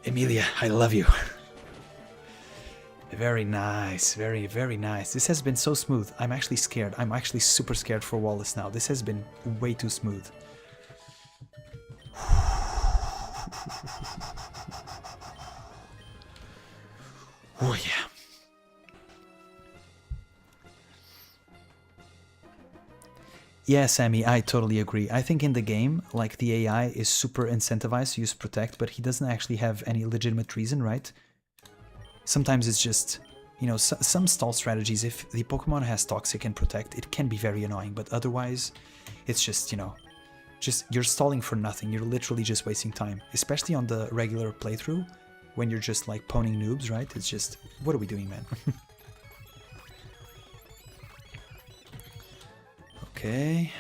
Emilia, I love you. Very nice, very, very nice. This has been so smooth. I'm actually scared. I'm actually super scared for Wallace now. This has been way too smooth. Oh yeah. Yeah, Sammy, I totally agree. I think in the game, like, the AI is super incentivized to use Protect, but he doesn't actually have any legitimate reason, right? Sometimes it's just, you know, some stall strategies, if the Pokemon has Toxic and Protect, it can be very annoying, but otherwise, it's just, you know, just you're stalling for nothing. You're literally just wasting time, especially on the regular playthrough, when you're just, like, poning noobs, right? It's just, what are we doing, man? Okay,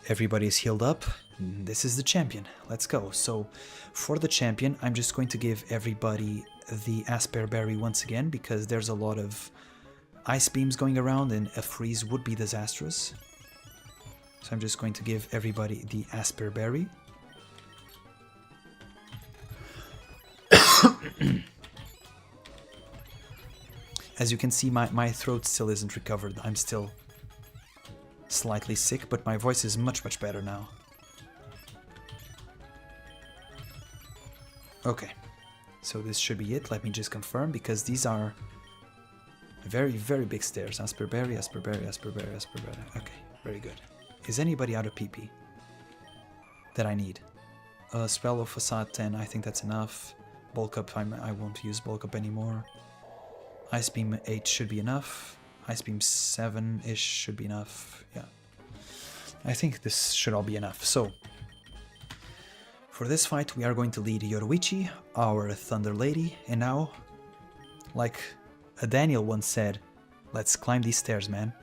everybody's healed up. This is the champion. Let's go. So for the champion, I'm just going to give everybody the Asper Berry once again because there's a lot of ice beams going around and a freeze would be disastrous. So I'm just going to give everybody the Asper Berry. As you can see, my throat still isn't recovered. I'm still slightly sick, but my voice is much better now. Okay, so this should be it. Let me just confirm, because these are very big stairs. Asper Berry, Asper Berry, Asper Berry, Asper Berry. Okay, very good. Is anybody out of PP that I need? Spell of Facade 10, I think that's enough. Bulk Up, I won't use Bulk Up anymore. Ice Beam 8 should be enough. Ice Beam 7-ish should be enough. Yeah, I think this should all be enough. So for this fight, we are going to lead Yoruichi, our Thunder Lady, and now, like a Daniel once said, let's climb these stairs, man.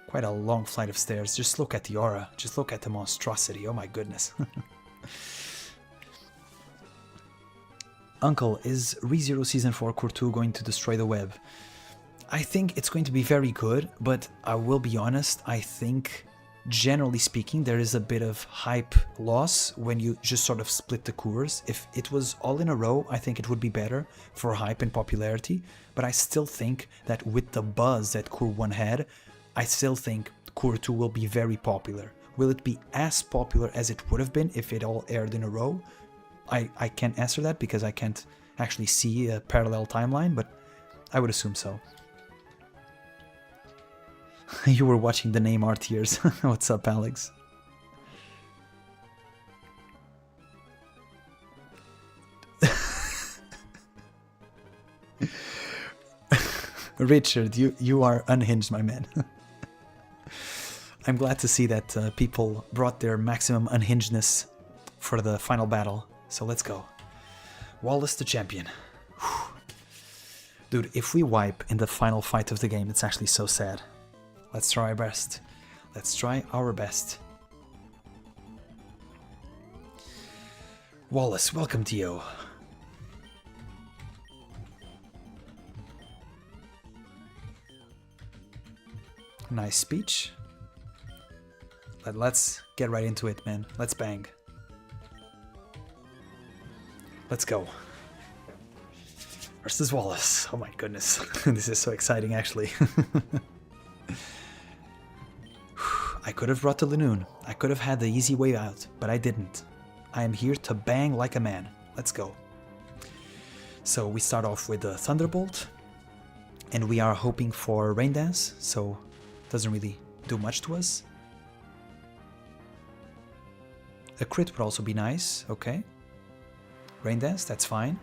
Quite a long flight of stairs. Just look at the aura. Just look at the monstrosity. Oh my goodness. Uncle, is ReZero Season 4 Core 2 going to destroy the web? I think it's going to be very good, but I will be honest, I think, generally speaking, there is a bit of hype loss when you just sort of split the cores. If it was all in a row, I think it would be better for hype and popularity, but I still think that with the buzz that Core 1 had, I still think Core 2 will be very popular. Will it be as popular as it would have been if it all aired in a row? I can't answer that because I can't actually see a parallel timeline, but I would assume so. You were watching the name art tears. What's up, Alex? Richard, you are unhinged, my man. I'm glad to see that people brought their maximum unhingedness for the final battle. So let's go. Wallace the champion. Whew. Dude, if we wipe in the final fight of the game, it's actually so sad. Let's try our best. Let's try our best. Wallace, welcome to you. Nice speech. Let's get right into it, man. Let's bang. Let's go. Versus Wallace. Oh my goodness. This is so exciting, actually. I could have brought the Lanoon. I could have had the easy way out, but I didn't. I am here to bang like a man. Let's go. So we start off with the Thunderbolt, and we are hoping for Rain Dance, so it doesn't really do much to us. A crit would also be nice, okay. Rain Dance, that's fine.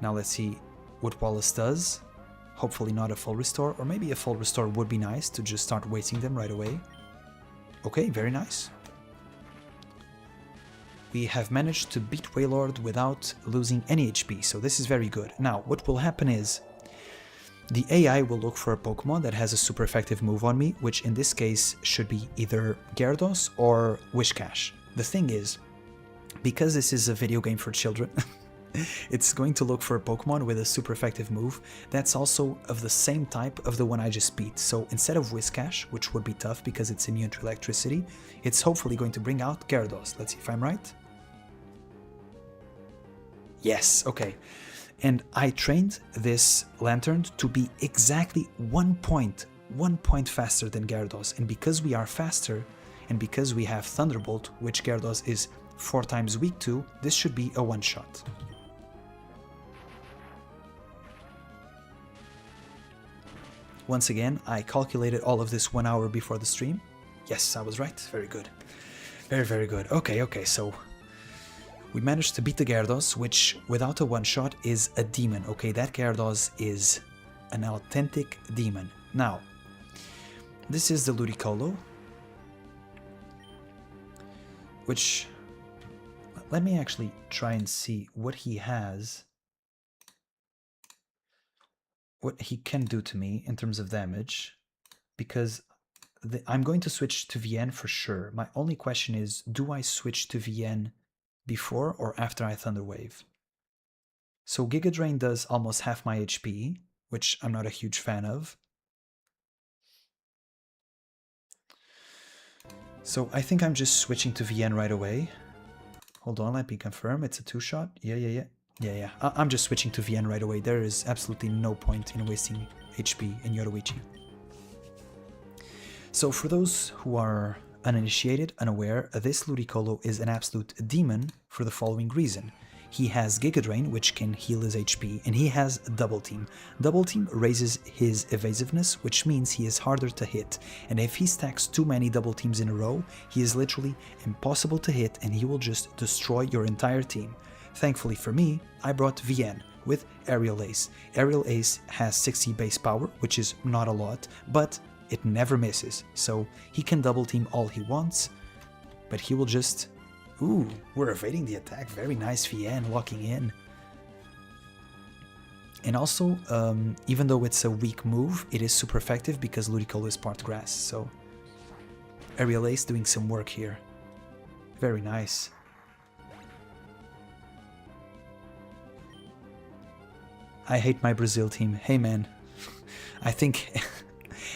Now let's see what Wallace does. Hopefully not a full restore, or maybe a full restore would be nice to just start wasting them right away. Okay, very nice. We have managed to beat Waylord without losing any HP, so this is very good. Now, what will happen is the AI will look for a Pokemon that has a super effective move on me, which in this case should be either Gyarados or Whiscash. The thing is, because this is a video game for children, it's going to look for a Pokemon with a super effective move that's also of the same type of the one I just beat. So instead of Whiscash, which would be tough because it's immune to electricity, it's hopefully going to bring out Gyarados. Let's see if I'm right. Yes, okay. And I trained this Lantern to be exactly 1 point faster than Gyarados. And because we are faster, and because we have Thunderbolt, which Gyarados is 4 times weak to, this should be a one-shot. Once again, I calculated all of this 1 hour before the stream. Yes, I was right. Very good. Very, very good. Okay, so we managed to beat the Gyarados, which without a one-shot is a demon. Okay, that Gyarados is an authentic demon. Now, this is the Ludicolo, which, let me actually try and see what he has, what he can do to me in terms of damage, because I'm going to switch to VN for sure. My only question is, do I switch to VN before or after I Thunder Wave? So Giga Drain does almost half my HP, which I'm not a huge fan of. So I think I'm just switching to VN right away. Hold on, let me confirm. It's a 2-shot. Yeah. I'm just switching to VN right away. There is absolutely no point in wasting HP in Yoruichi. So for those who are uninitiated, unaware, this Ludicolo is an absolute demon for the following reason. He has Giga Drain, which can heal his HP, and he has Double Team. Double Team raises his evasiveness, which means he is harder to hit, and if he stacks too many Double Teams in a row, he is literally impossible to hit and he will just destroy your entire team. Thankfully for me, I brought VN with Aerial Ace. Aerial Ace has 60 base power, which is not a lot, but it never misses, so he can double team all he wants, but he will just... Ooh, we're evading the attack. Very nice VN locking in. And also, even though it's a weak move, it is super effective because Ludicolo is part grass, so Aerial Ace doing some work here. Very nice. I hate my Brazil team. Hey man, I think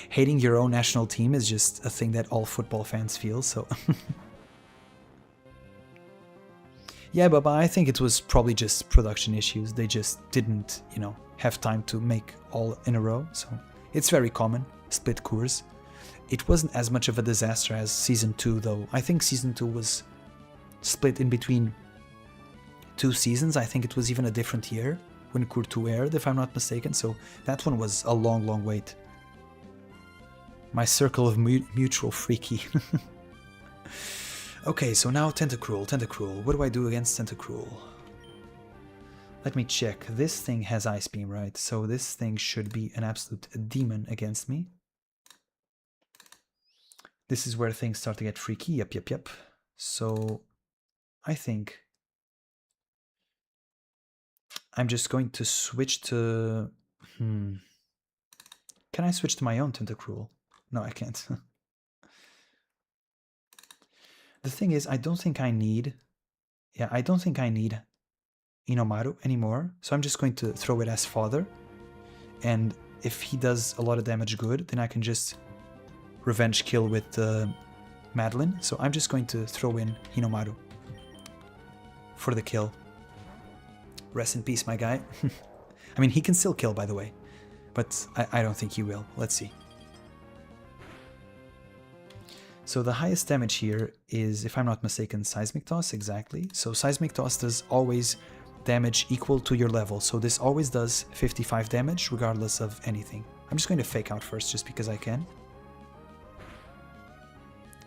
hating your own national team is just a thing that all football fans feel, so... Yeah, but I think it was probably just production issues. They just didn't, you know, have time to make all in a row, so it's very common, split cours. It wasn't as much of a disaster as Season 2, though. I think Season 2 was split in between 2 seasons. I think it was even a different year when Cour 2 aired, if I'm not mistaken, so that one was a long, long wait. My circle of mutual freaky. Okay, so now Tentacruel. What do I do against Tentacruel? Let me check. This thing has Ice Beam, right? So this thing should be an absolute demon against me. This is where things start to get freaky. Yep. So I think I'm just going to switch to... Can I switch to my own Tentacruel? No, I can't. The thing is, I don't think I need Inomaru anymore. So I'm just going to throw it as Father. And if he does a lot of damage good, then I can just revenge kill with Madeline. So I'm just going to throw in Hinomaru for the kill. Rest in peace, my guy. I mean, he can still kill, by the way. But I don't think he will. Let's see. So the highest damage here is, if I'm not mistaken, Seismic Toss, exactly. So Seismic Toss does always damage equal to your level. So this always does 55 damage, regardless of anything. I'm just going to fake out first, just because I can.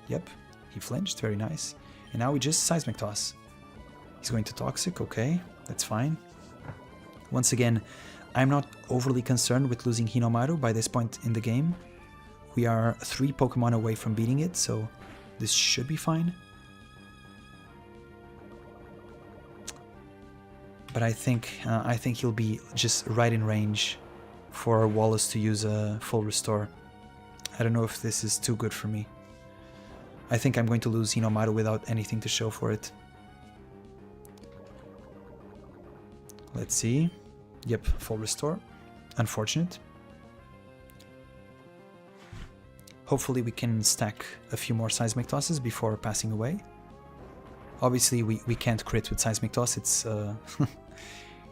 Yep, he flinched, very nice. And now we just Seismic Toss. He's going to Toxic, okay, that's fine. Once again, I'm not overly concerned with losing Hinomaru by this point in the game. We are 3 Pokemon away from beating it, so this should be fine. But I think he'll be just right in range for Wallace to use a full restore. I don't know if this is too good for me. I think I'm going to lose Hinomaru without anything to show for it. Let's see. Yep, full restore. Unfortunate. Hopefully we can stack a few more Seismic Tosses before passing away. Obviously we can't crit with Seismic Toss, it's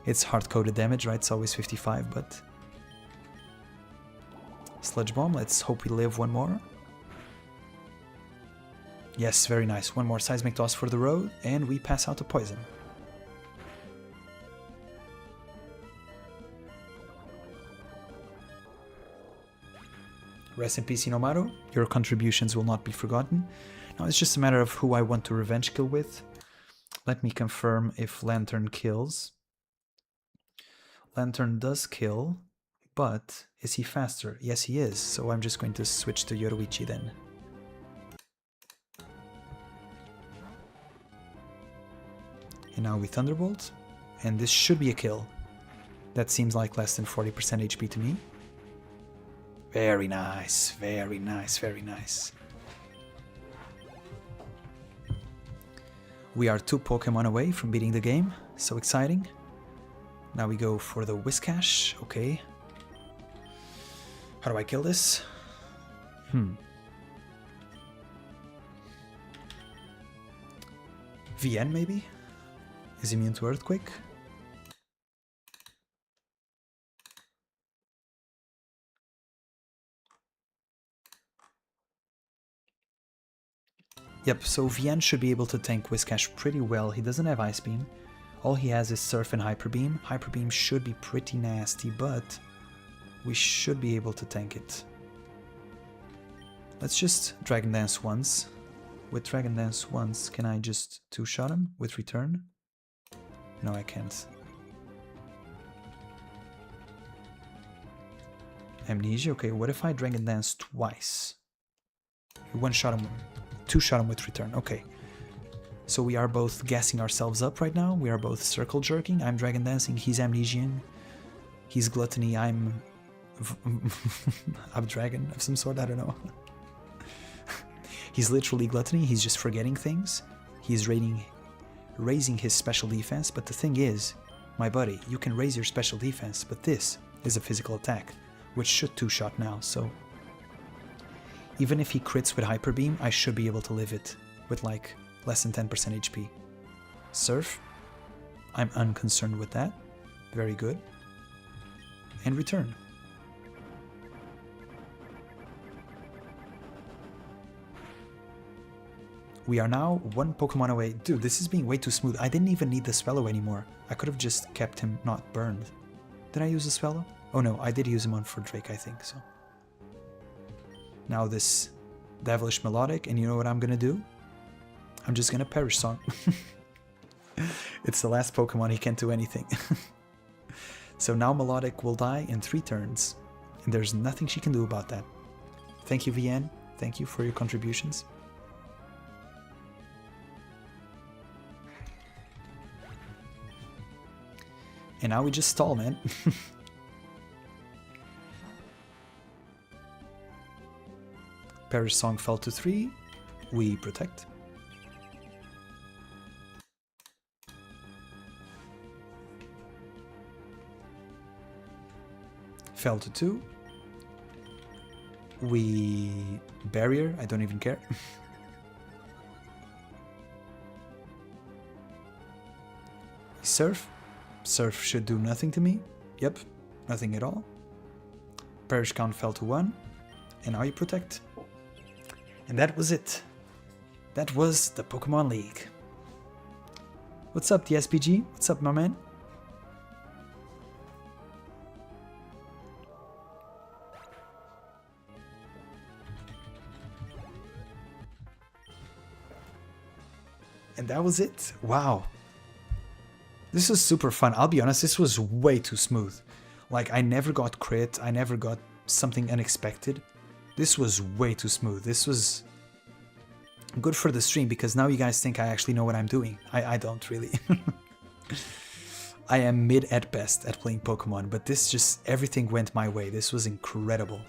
it's hard-coded damage, right? It's always 55, but... Sludge Bomb, let's hope we live one more. Yes, very nice. One more Seismic Toss for the road, and we pass out a Poison. Rest in peace, Hinomaru. Your contributions will not be forgotten. Now it's just a matter of who I want to revenge kill with. Let me confirm if Lantern kills. Lantern does kill, but is he faster? Yes, he is. So I'm just going to switch to Yoruichi then. And now we Thunderbolt. And this should be a kill. That seems like less than 40% HP to me. Very nice, very nice, very nice. We are 2 Pokemon away from beating the game, so exciting. Now we go for the Whiscash, okay. How do I kill this? VN maybe? Is immune to Earthquake? Yep, so VN should be able to tank Whiscash pretty well. He doesn't have Ice Beam. All he has is Surf and Hyper Beam. Hyper Beam should be pretty nasty, but we should be able to tank it. Let's just Dragon Dance once. With Dragon Dance once, can I just 2-shot him with Return? No, I can't. Amnesia, okay, what if I Dragon Dance twice? 1-shot him. 2-shot him with Return, okay. So we are both gassing ourselves up right now. We are both circle jerking. I'm Dragon Dancing, he's Amnesian. He's Gluttony, I'm Dragon of some sort, I don't know. He's literally Gluttony, he's just forgetting things. He's raising his special defense, but the thing is, my buddy, you can raise your special defense, but this is a physical attack, which should 2-shot now, so... Even if he crits with Hyper Beam, I should be able to live it with like less than 10% HP. Surf, I'm unconcerned with that. Very good. And Return. We are now 1 Pokemon away. Dude, this is being way too smooth. I didn't even need the Swallow anymore. I could have just kept him not burned. Did I use the Swallow? Oh no, I did use him on for Drake, I think, so... Now this Devilish Melodic, and you know what I'm gonna do? I'm just gonna Perish Song. It's the last Pokemon, he can't do anything. So now Melodic will die in 3 turns. And there's nothing she can do about that. Thank you, VN. Thank you for your contributions. And now we just stall, man. Perish Song fell to 3. We protect. Fell to 2. We barrier. I don't even care. Surf. Surf should do nothing to me. Yep, nothing at all. Perish count fell to 1. And now you protect. And that was it. That was the Pokemon League. What's up, the SPG? What's up, my man? And that was it. Wow. This was super fun. I'll be honest, this was way too smooth. Like, I never got crit. I never got something unexpected. This was way too smooth. This was good for the stream because now you guys think I actually know what I'm doing. I don't really. I am mid at best at playing Pokemon, but this just, everything went my way. This was incredible.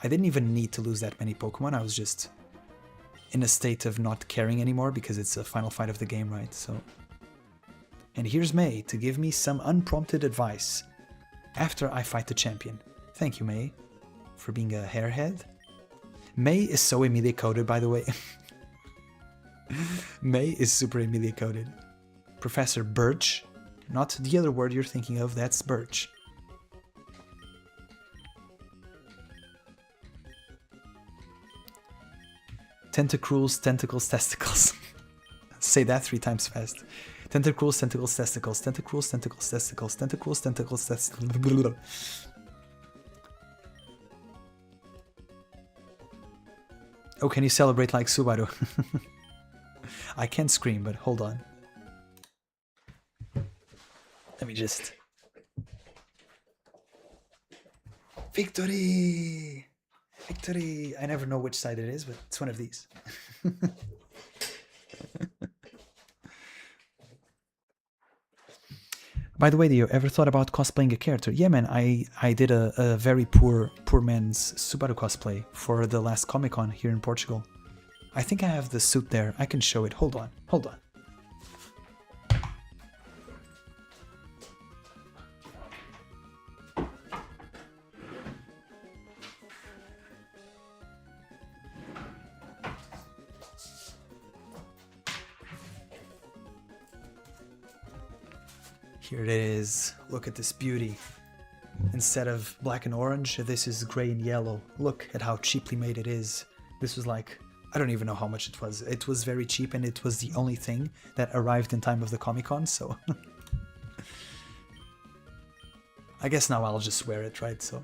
I didn't even need to lose that many Pokemon. I was just in a state of not caring anymore because it's a final fight of the game, right? So, and here's May to give me some unprompted advice after I fight the champion. Thank you, May, for being a hairhead. May is so Emilia coded, by the way. May is super Emilia coded. Professor Birch, not the other word you're thinking of, that's Birch. Tentacruels, tentacles, testicles. Say that 3 times fast. Tentacruels, tentacles, testicles. Tentacruels, tentacles, testicles. Tentacruels, tentacles, testicles. Oh, can you celebrate like Subaru? I can't scream, but hold on. Let me just... Victory! Victory! I never know which side it is, but it's one of these. By the way, do you ever thought about cosplaying a character? Yeah, man, I did a very poor man's Subaru cosplay for the last Comic-Con here in Portugal. I think I have the suit there. I can show it. Hold on. Hold on. Here it is. Look at this beauty. Instead of black and orange, this is gray and yellow. Look at how cheaply made it is. This was like, I don't even know how much it was. It was very cheap and it was the only thing that arrived in time of the Comic-Con, so... I guess now I'll just wear it, right? So...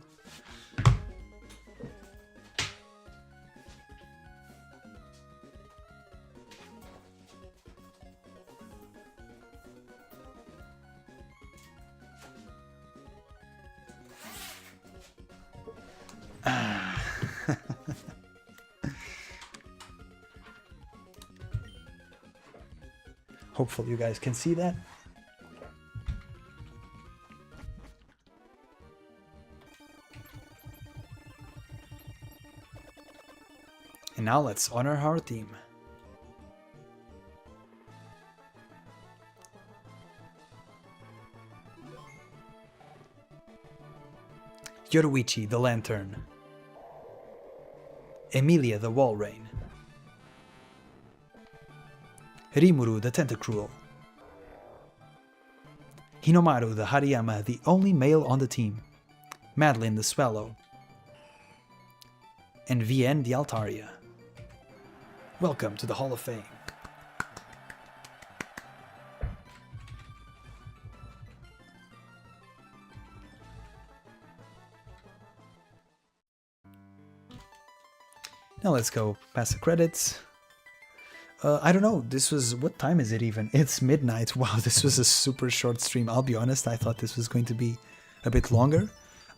Hopefully you guys can see that. And now let's honor our theme. Yoruichi, the Lantern. Emilia, the Walrein. Rimuru, the Tentacruel. Hinomaru, the Hariyama, the only male on the team. Madeline, the Swallow. And VN, the Altaria. Welcome to the Hall of Fame. Now let's go past the credits. I don't know. This was, what time is it even? It's midnight. Wow, this was a super short stream. I'll be honest, I thought this was going to be a bit longer.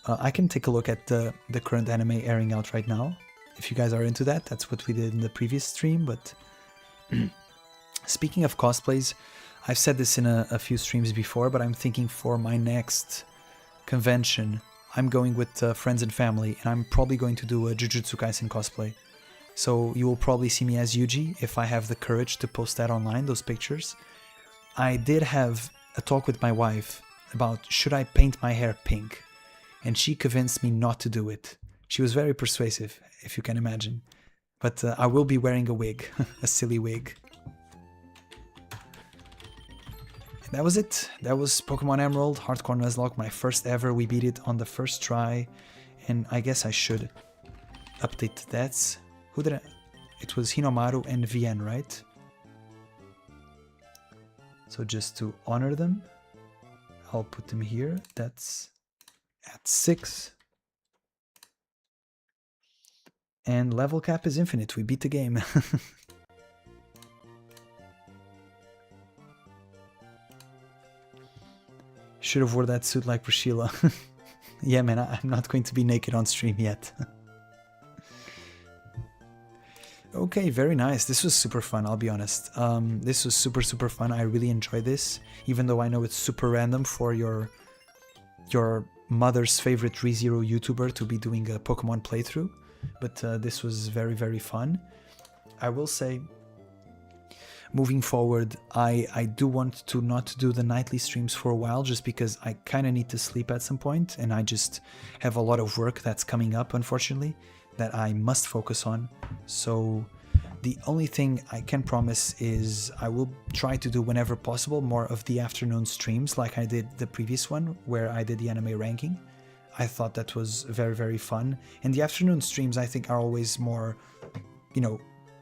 I can take a look at the current anime airing out right now. If you guys are into that, that's what we did in the previous stream. But speaking of cosplays, I've said this in a few streams before, but I'm thinking for my next convention, I'm going with friends and family, and I'm probably going to do a Jujutsu Kaisen cosplay. So you will probably see me as Yuji if I have the courage to post that online, those pictures. I did have a talk with my wife about should I paint my hair pink, and she convinced me not to do it. She was very persuasive, if you can imagine. But I will be wearing a wig, a silly wig. And that was it. That was Pokemon Emerald, Hardcore Nuzlocke, my first ever. We beat it on the first try. And I guess I should update the stats. Who did I... It was Hinomaru and Vien, right? So just to honor them, I'll put them here. That's at 6. And level cap is infinite. We beat the game. Should have wore that suit like Priscilla. Yeah, man, I'm not going to be naked on stream yet. Okay, very nice. This was super fun, I'll be honest. This was super fun. I really enjoyed this, even though I know it's super random for your mother's favorite ReZero YouTuber to be doing a Pokemon playthrough. But this was very fun. I will say, moving forward, I do want to not do the nightly streams for a while, just because I kind of need to sleep at some point, and I just have a lot of work that's coming up, unfortunately, that I must focus on. So the only thing I can promise is I will try to do whenever possible more of the afternoon streams like I did the previous one where I did the anime ranking. I thought that was very fun, and the afternoon streams I think are always more, you know,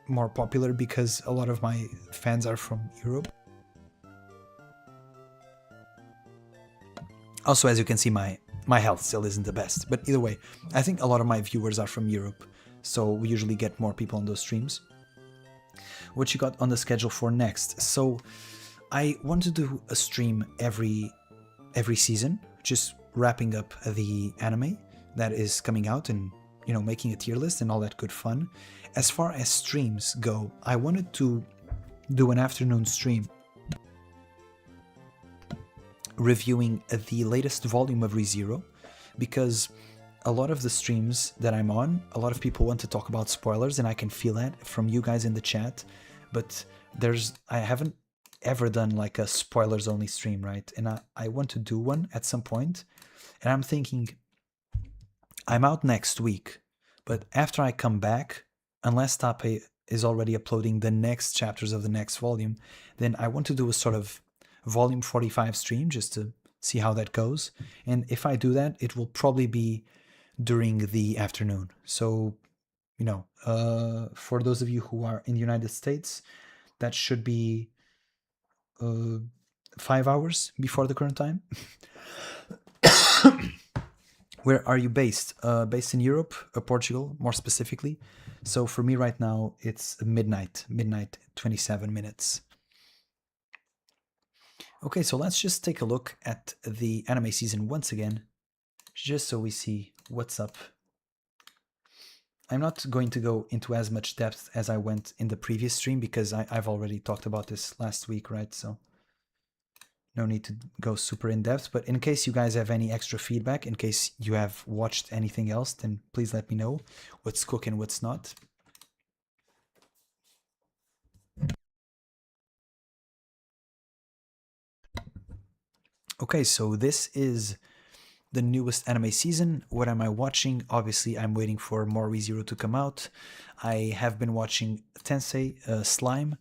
more popular because a lot of my fans are from Europe. Also, as you can see, my health still isn't the best, but either way, I think a lot of my viewers are from Europe, so we usually get more people on those streams. What you got on the schedule for next? So I want to do a stream every season, just wrapping up the anime that is coming out and, you know, making a tier list and all that good fun. As far as streams go, I wanted to do an afternoon stream reviewing the latest volume of ReZero, because a lot of the streams that I'm on, a lot of people want to talk about spoilers, and I can feel that from you guys in the chat, but I haven't ever done like a spoilers only stream, right? And I want to do one at some point, and I'm thinking I'm out next week, but after I come back, unless Tape is already uploading the next chapters of the next volume, then I want to do a sort of volume 45 stream just to see how that goes. And if I do that, it will probably be during the afternoon. So, you know, for those of you who are in the United States, that should be 5 hours before the current time. Where are you based? Based in Europe, Portugal, more specifically. So for me right now, it's midnight 27 minutes. Okay, so let's just take a look at the anime season once again, just so we see what's up. I'm not going to go into as much depth as I went in the previous stream because I've already talked about this last week, right? So no need to go super in depth, but in case you guys have any extra feedback, in case you have watched anything else, then please let me know what's cooking, what's not. Okay, so this is the newest anime season. What am I watching? Obviously, I'm waiting for more ReZero to come out. I have been watching Tensei Slime.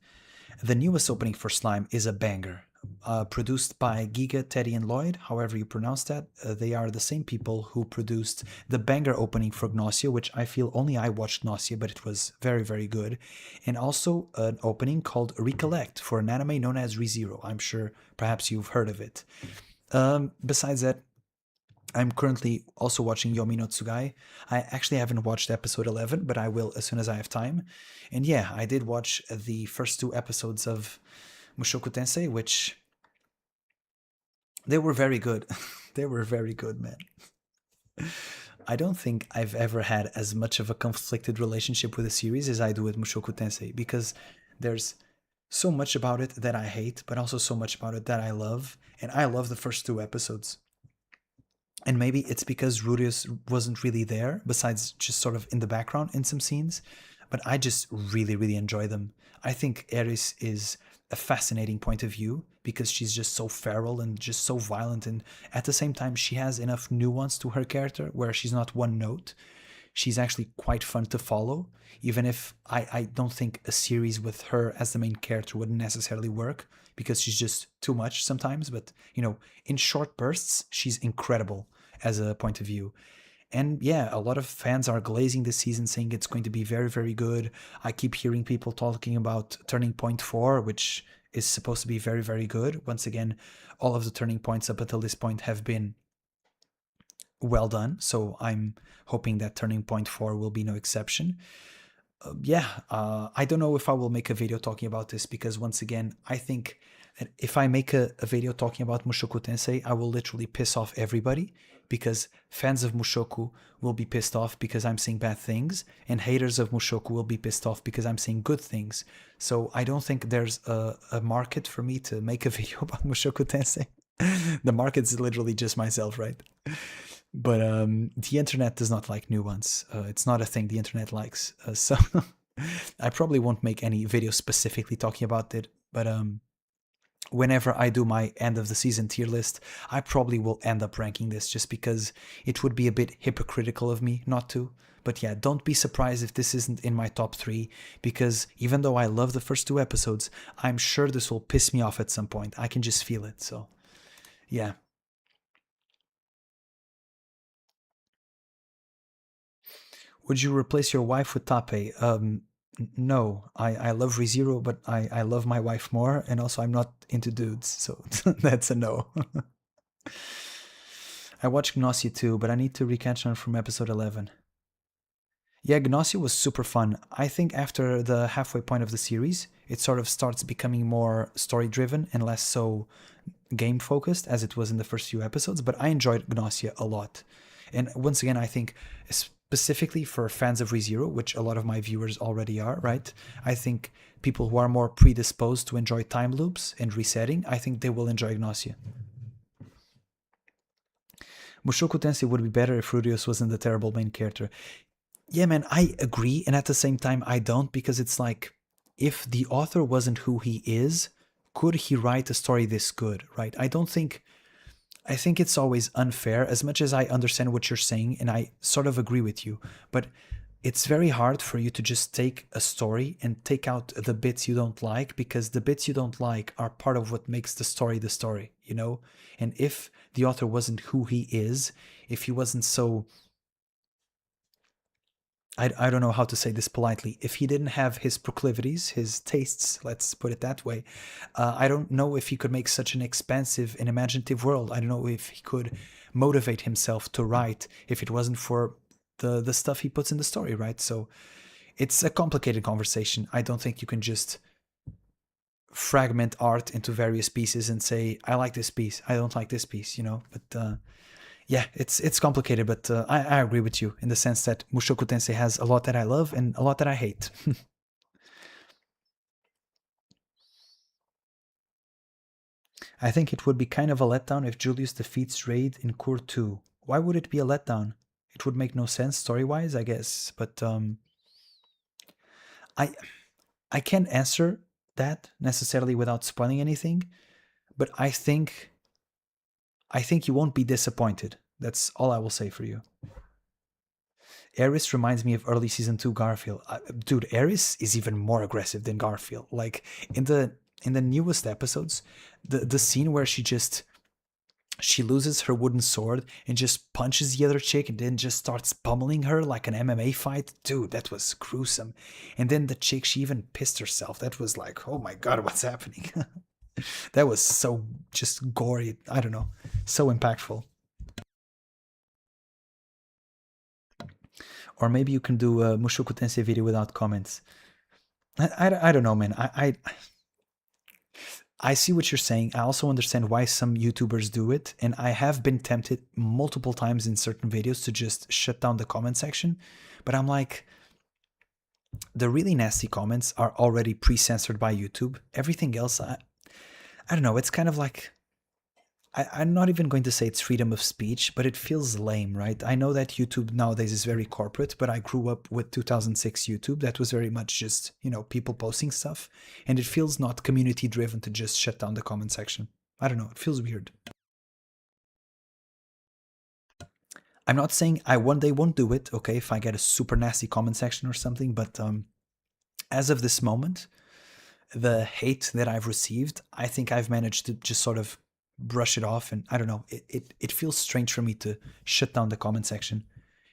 The newest opening for Slime is a banger. Produced by Giga, Teddy, and Lloyd, however you pronounce that. They are the same people who produced the banger opening for Glacia, which I feel only I watched Glacia, but it was very good. And also an opening called Recollect for an anime known as ReZero. I'm sure perhaps you've heard of it. Besides that, I'm currently also watching Yomi no Tsugai. I actually haven't watched episode 11, but I will as soon as I have time. And yeah, I did watch the first 2 episodes of Mushoku Tensei, which they were very good. They were very good, man. I don't think I've ever had as much of a conflicted relationship with a series as I do with Mushoku Tensei, because there's so much about it that I hate, but also so much about it that I love. And I love the first 2 episodes. And maybe it's because Rudius wasn't really there, besides just sort of in the background in some scenes. But I just really, really enjoy them. I think Eris is a fascinating point of view because she's just so feral and just so violent. And at the same time, she has enough nuance to her character where she's not one note. She's actually quite fun to follow, even if I don't think a series with her as the main character would necessarily work because she's just too much sometimes. But, in short bursts, she's incredible as a point of view. And yeah, a lot of fans are glazing this season saying it's going to be very, very good. I keep hearing people talking about Turning Point 4, which is supposed to be very, very good. Once again, all of the turning points up until this point have been well done. So I'm hoping that Turning Point 4 will be no exception. I don't know if I will make a video talking about this because once again, I think that if I make a video talking about Mushoku Tensei, I will literally piss off everybody because fans of Mushoku will be pissed off because I'm saying bad things and haters of Mushoku will be pissed off because I'm saying good things. So I don't think there's a market for me to make a video about Mushoku Tensei. The market's literally just myself, right? But the internet does not like nuance. It's not a thing the internet likes. So I probably won't make any video specifically talking about it. But whenever I do my end of the season tier list, I probably will end up ranking this just because it would be a bit hypocritical of me not to. But yeah, don't be surprised if this isn't in my top 3, because even though I love the first 2 episodes, I'm sure this will piss me off at some point. I can just feel it. So yeah. Would you replace your wife with Tape? No, I love ReZero, but I love my wife more, and also I'm not into dudes, so that's a no. I watched Gnosia too, but I need to recatch on from episode 11. Yeah, Gnosia was super fun. I think after the halfway point of the series, it sort of starts becoming more story driven and less so game focused as it was in the first few episodes, but I enjoyed Gnosia a lot. And once again, I think specifically for fans of ReZero, which a lot of my viewers already are, right? I think people who are more predisposed to enjoy time loops and resetting, I think they will enjoy Gnosia. Mushoku Tensei would be better if Rudius wasn't the terrible main character. Yeah, man, I agree, and at the same time, I don't, because it's like, if the author wasn't who he is, could he write a story this good, right? I think it's always unfair, as much as I understand what you're saying, and I sort of agree with you, but it's very hard for you to just take a story and take out the bits you don't like, because the bits you don't like are part of what makes the story, you know? And if the author wasn't who he is, if he wasn't so, I don't know how to say this politely. If he didn't have his proclivities, his tastes, let's put it that way, I don't know if he could make such an expansive and imaginative world. I don't know if he could motivate himself to write if it wasn't for the stuff he puts in the story, right? So it's a complicated conversation. I don't think you can just fragment art into various pieces and say, I like this piece, I don't like this piece, you know? But yeah, it's complicated, but I agree with you in the sense that Mushoku Tensei has a lot that I love and a lot that I hate. I think it would be kind of a letdown if Julius defeats Raid in Cour 2. Why would it be a letdown? It would make no sense story-wise, I guess, but I I can't answer that necessarily without spoiling anything, but I think you won't be disappointed. That's all I will say for you. Eris reminds me of early season 2 Garfield. Dude, Eris is even more aggressive than Garfield. Like in the newest episodes, the scene where she loses her wooden sword and just punches the other chick and then just starts pummeling her like an MMA fight. Dude, that was gruesome. And then the chick, she even pissed herself. That was like, oh my god, what's happening? That was so just gory. I don't know. So impactful. Or maybe you can do a Mushoku Tensei video without comments. I don't know, man. I see what you're saying. I also understand why some YouTubers do it, and I have been tempted multiple times in certain videos to just shut down the comment section, but I'm like, the really nasty comments are already pre-censored by YouTube. Everything else, I don't know, it's kind of like, I'm not even going to say it's freedom of speech, but it feels lame, right? I know that YouTube nowadays is very corporate, but I grew up with 2006 YouTube. That was very much just, you know, people posting stuff. And it feels not community driven to just shut down the comment section. I don't know, it feels weird. I'm not saying I one day won't do it, okay, if I get a super nasty comment section or something, but as of this moment, the hate that I've received, I think I've managed to just sort of brush it off, and I don't know, it feels strange for me to shut down the comment section,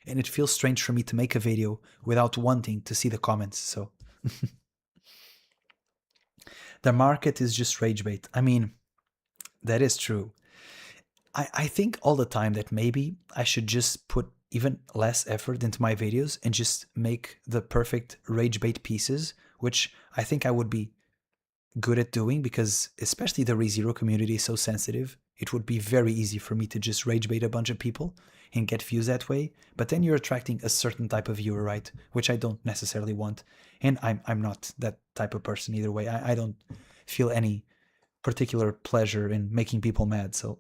and it feels strange for me to make a video without wanting to see the comments. So the market is just rage bait. I mean, that is true. I think all the time that maybe I should just put even less effort into my videos and just make the perfect rage bait pieces, which I think I would be good at doing, because especially the ReZero community is so sensitive. It would be very easy for me to just rage bait a bunch of people and get views that way, but then you're attracting a certain type of viewer, right? Which I don't necessarily want, and I'm not that type of person either way. I don't feel any particular pleasure in making people mad, so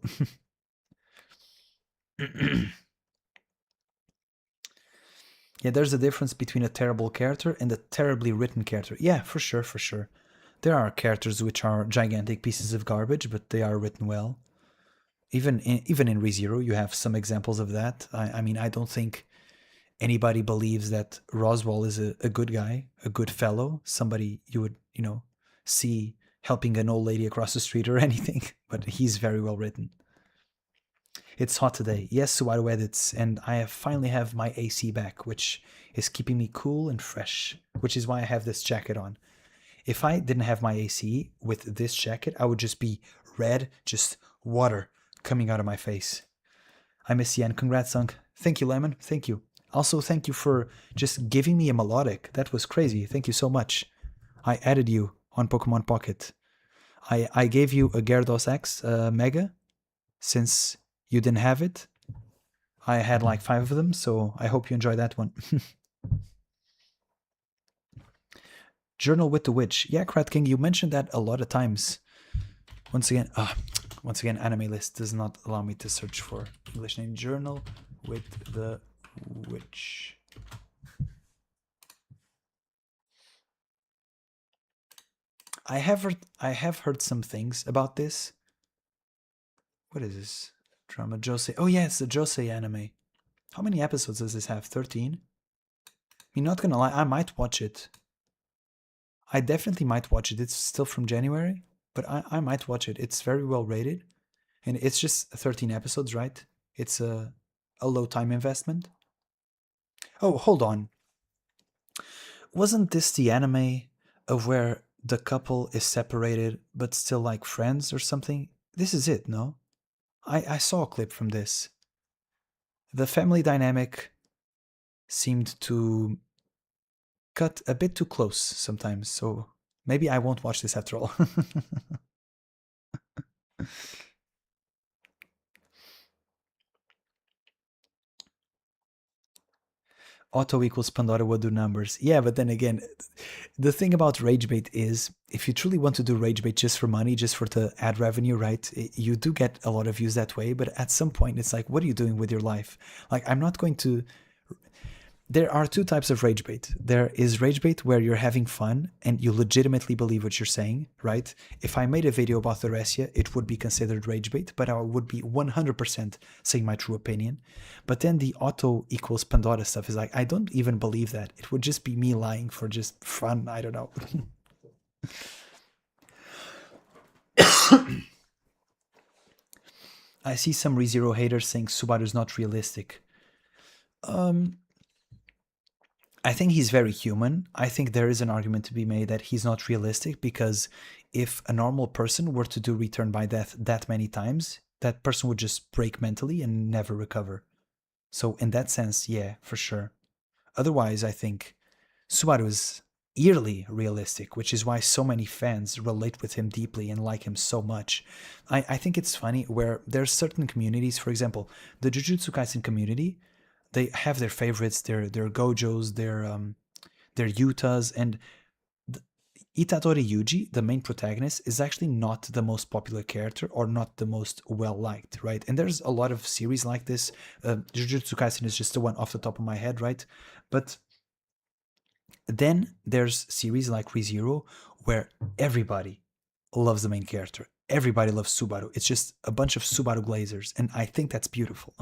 yeah, there's a difference between a terrible character and a terribly written character. Yeah, for sure, for sure. There are characters which are gigantic pieces of garbage, but they are written well. Even in ReZero, you have some examples of that. I mean, I don't think anybody believes that Roswell is a good guy, a good fellow, somebody you would, you know, see helping an old lady across the street or anything, but he's very well written. It's hot today. Yes, Subaru edits, and I finally have my AC back, which is keeping me cool and fresh, which is why I have this jacket on. If I didn't have my AC with this jacket, I would just be red, just water coming out of my face. I miss Yen. Congrats, Unk. Thank you, Lemon. Thank you. Also, thank you for just giving me a melodic. That was crazy. Thank you so much. I added you on Pokemon Pocket. I gave you a Gyarados X Mega since you didn't have it. I had like 5 of them, so I hope you enjoy that one. Journal with the Witch. Yeah, Krat King, you mentioned that a lot of times. Once again, MyAnimeList does not allow me to search for English name. Journal with the Witch. I have heard some things about this. What is this? Drama Josei. Oh yeah, it's the Josei anime. How many episodes does this have? 13? I mean, not gonna lie, I might watch it. I definitely might watch it. It's still from January, but I might watch it. It's very well rated, and it's just 13 episodes, right? It's a low time investment. Oh, hold on. Wasn't this the anime of where the couple is separated but still like friends or something? This is it, no? I saw a clip from this. The family dynamic seemed to cut a bit too close sometimes, so maybe I won't watch this after all. Auto equals Pandora will do numbers. Yeah, but then again, the thing about ragebait is, if you truly want to do ragebait just for money, just for the ad revenue, right? You do get a lot of views that way, but at some point it's like, what are you doing with your life? Like, I'm not going to... There are 2 types of rage bait. There is rage bait where you're having fun and you legitimately believe what you're saying, right? If I made a video about the Glacia, it would be considered rage bait, but I would be 100% saying my true opinion. But then the auto equals Pandora stuff is like, I don't even believe that. It would just be me lying for just fun. I don't know. I see some ReZero haters saying Subaru's not realistic. I think he's very human. I think there is an argument to be made that he's not realistic, because if a normal person were to do return by death that many times, that person would just break mentally and never recover. So in that sense, yeah, for sure. Otherwise, I think Subaru is eerily realistic, which is why so many fans relate with him deeply and like him so much. I think it's funny where there's certain communities, for example, the Jujutsu Kaisen community, they have their favorites, their Gojos, their Yutas, and Itadori Yuji, the main protagonist, is actually not the most popular character or not the most well liked, right? And there's a lot of series like this. Jujutsu Kaisen is just the one off the top of my head, right? But then there's series like ReZero where everybody loves the main character. Everybody loves Subaru. It's just a bunch of Subaru glazers, and I think that's beautiful.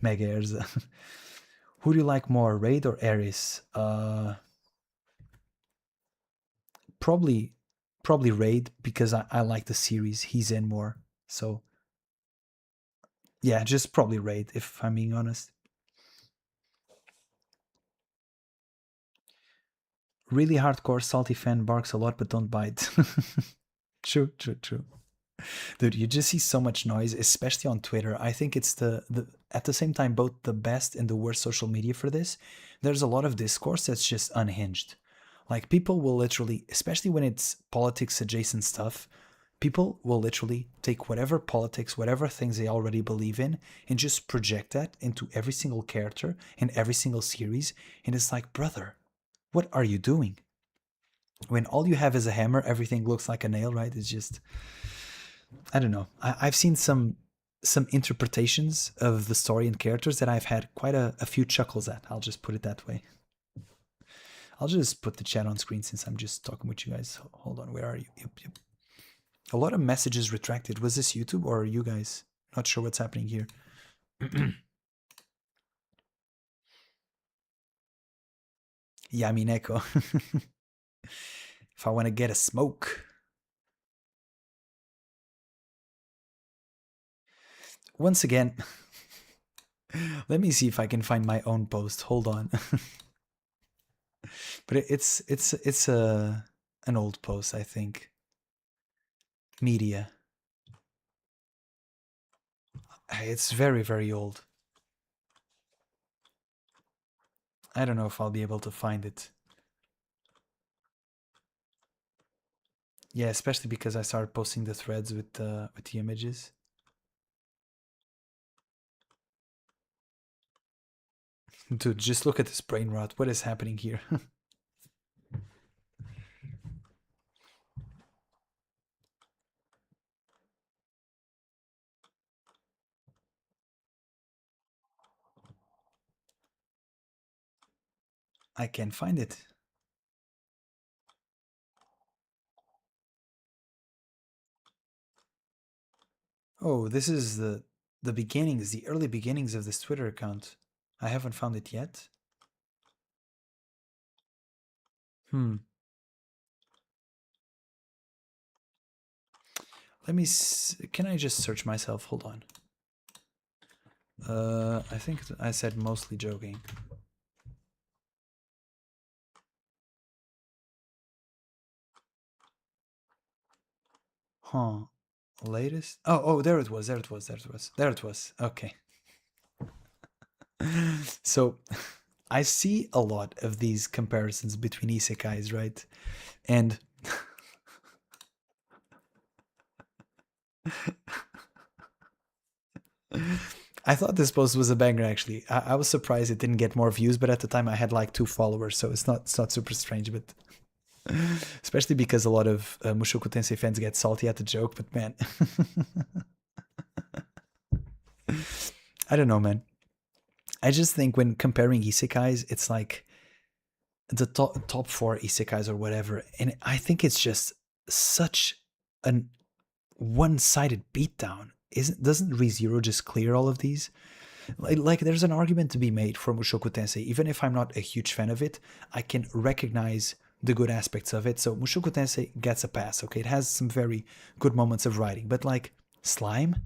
Mega Airs. Who do you like more, Raid or Ares? Probably Raid, because I like the series he's in more. So yeah, just probably Raid, if I'm being honest. Really hardcore salty fan barks a lot but don't bite. True. Dude, you just see so much noise, especially on Twitter. I think it's the at the same time both the best and the worst social media for this. There's a lot of discourse that's just unhinged. Like people will literally, especially when it's politics adjacent stuff, people will literally take whatever politics, whatever things they already believe in, and just project that into every single character and every single series. And it's like, brother, what are you doing? When all you have is a hammer, everything looks like a nail, right? It's just, I don't know. I've seen some interpretations of the story and characters that I've had quite a few chuckles at. I'll just put it that way. I'll just put the chat on screen since I'm just talking with you guys. Hold on, where are you? Yep. A lot of messages retracted. Was this YouTube or you guys? Not sure what's happening here. Yeah, I mean Echo. If I want to get a smoke. Once again, let me see if I can find my own post. Hold on. But it's an old post, I think. Media. It's very, very old. I don't know if I'll be able to find it. Yeah, especially because I started posting the threads with the images. Dude, just look at this brain rot. What is happening here? I can't find it. Oh, this is the beginnings, the early beginnings of this Twitter account. I haven't found it yet. Let me can I just search myself? Hold on. I think I said mostly joking. Huh. Latest? Oh, there it was. Okay. So I see a lot of these comparisons between isekais, right? And I thought this post was a banger actually. I was surprised it didn't get more views, but at the time I had like 2 followers, so it's not super strange, but especially because a lot of Mushoku Tensei fans get salty at the joke, but man. I don't know, man. I just think when comparing isekais, it's like the top 4 isekais or whatever, and I think it's just such an one-sided beatdown. Doesn't ReZero just clear all of these? Like there's an argument to be made for Mushoku Tensei. Even if I'm not a huge fan of it, I can recognize the good aspects of it. So Mushoku Tensei gets a pass. Okay, it has some very good moments of writing, but like Slime,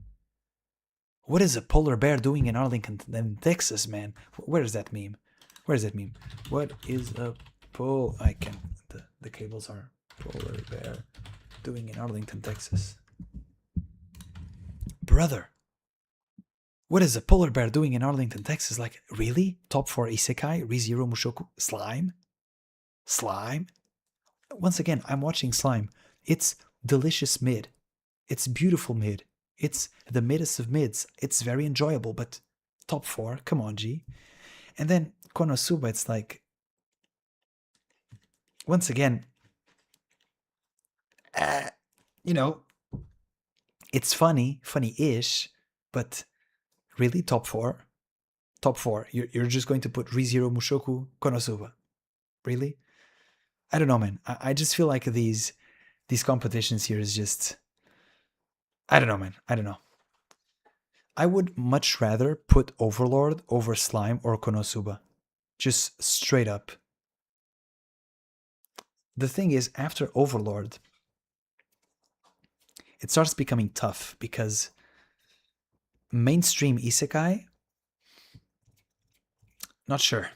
what is a polar bear doing in Arlington, Texas, man? Where is that meme? What is a I can. The cables are polar bear doing in Arlington, Texas. Brother, What is a polar bear doing in Arlington, Texas? Like, really? Top 4 Isekai? ReZero Mushoku? Slime? Slime? Once again, I'm watching Slime. It's delicious mid. It's beautiful mid. It's the middest of mids. It's very enjoyable, but top 4? Come on, G. And then Konosuba, it's like, once again, you know, it's funny-ish, but really, top 4? Top 4. You're just going to put ReZero Mushoku, Konosuba. Really? I don't know, man. I just feel like these competitions here is just... I don't know, man. I don't know. I would much rather put Overlord over Slime or Konosuba. Just straight up. The thing is, after Overlord, it starts becoming tough because mainstream Isekai, not sure.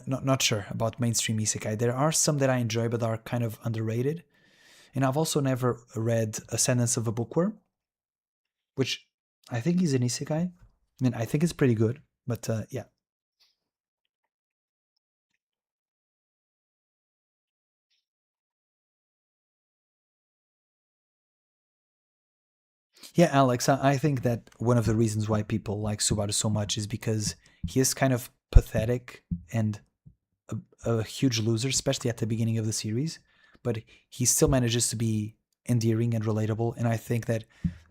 Not sure about mainstream Isekai. There are some that I enjoy but are kind of underrated. And I've also never read Ascendance of a Bookworm, which I think is an Isekai. I mean, I think it's pretty good, but yeah. Yeah, Alex, I think that one of the reasons why people like Subaru so much is because he is kind of pathetic and a huge loser, especially at the beginning of the series, but he still manages to be endearing and relatable. And I think that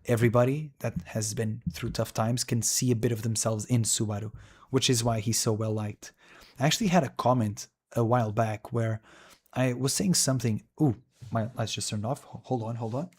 everybody that has been through tough times can see a bit of themselves in Subaru, which is why he's so well liked. I actually had a comment a while back where I was saying something. Ooh, my lights just turned off. Hold on, hold on.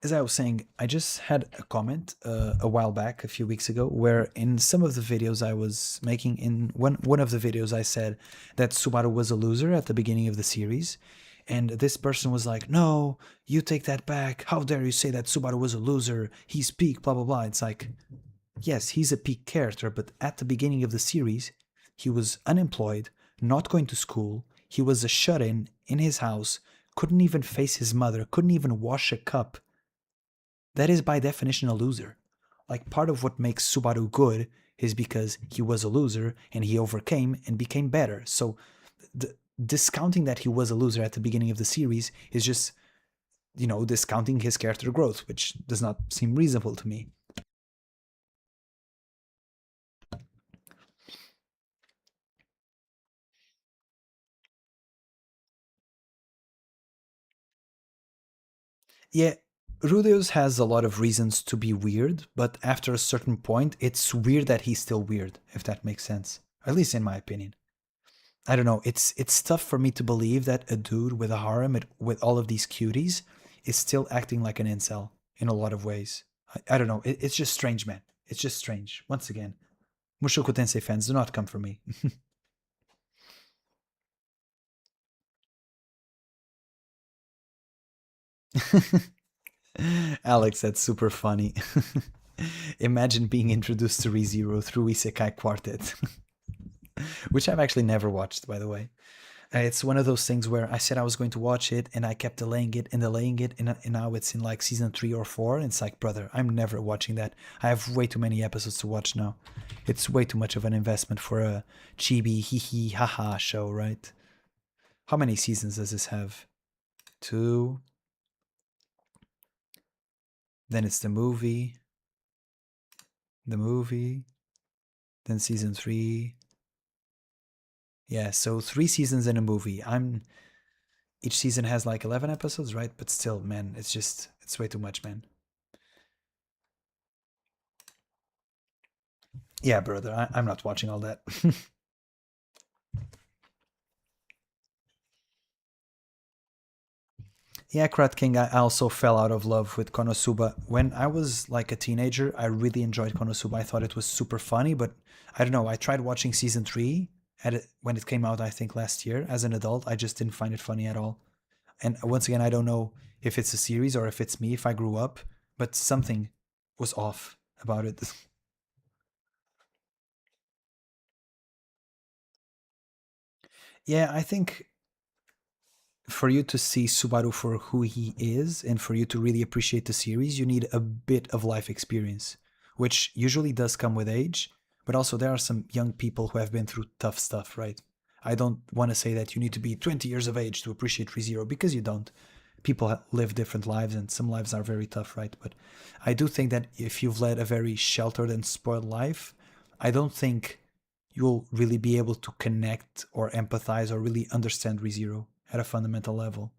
As I was saying, I just had a comment a while back, a few weeks ago, where in some of the videos I was making, in one of the videos I said that Subaru was a loser at the beginning of the series, and this person was like, "No, you take that back. How dare you say that Subaru was a loser? He's peak, blah blah blah." It's like, yes, he's a peak character, but at the beginning of the series, he was unemployed, not going to school. He was a shut-in in his house, couldn't even face his mother, couldn't even wash a cup. That is by definition a loser. Like, part of what makes Subaru good is because he was a loser and he overcame and became better. So discounting that he was a loser at the beginning of the series is just, discounting his character growth, which does not seem reasonable to me. Yeah, Rudeus has a lot of reasons to be weird, but after a certain point, it's weird that he's still weird, if that makes sense. At least in my opinion. I don't know. It's tough for me to believe that a dude with a harem with all of these cuties is still acting like an incel in a lot of ways. I don't know. It's just strange, man. It's just strange. Once again, Mushoku Tensei fans, do not come for me. Alex, that's super funny. Imagine being introduced to ReZero through Isekai Quartet, which I've actually never watched, by the way. It's one of those things where I said I was going to watch it and I kept delaying it and delaying it, and now it's in like season 3 or 4. And it's like, brother, I'm never watching that. I have way too many episodes to watch now. It's way too much of an investment for a chibi hee hee haha show, right? How many seasons does this have? 2. Then it's the movie. Then season 3. Yeah, so 3 seasons and a movie. Each season has like 11 episodes, right? But still, man, it's way too much, man. Yeah, brother, I'm not watching all that. Yeah, Krat King, I also fell out of love with Konosuba. When I was like a teenager, I really enjoyed Konosuba. I thought it was super funny, but I don't know. I tried watching season 3 when it came out, I think last year. As an adult, I just didn't find it funny at all. And once again, I don't know if it's a series or if it's me, if I grew up. but something was off about it. Yeah, I think for you to see Subaru for who he is and for you to really appreciate the series, you need a bit of life experience, which usually does come with age, but also there are some young people who have been through tough stuff, right? I don't want to say that you need to be 20 years of age to appreciate ReZero because you don't. People live different lives and some lives are very tough, right? But I do think that if you've led a very sheltered and spoiled life, I don't think you'll really be able to connect or empathize or really understand ReZero at a fundamental level.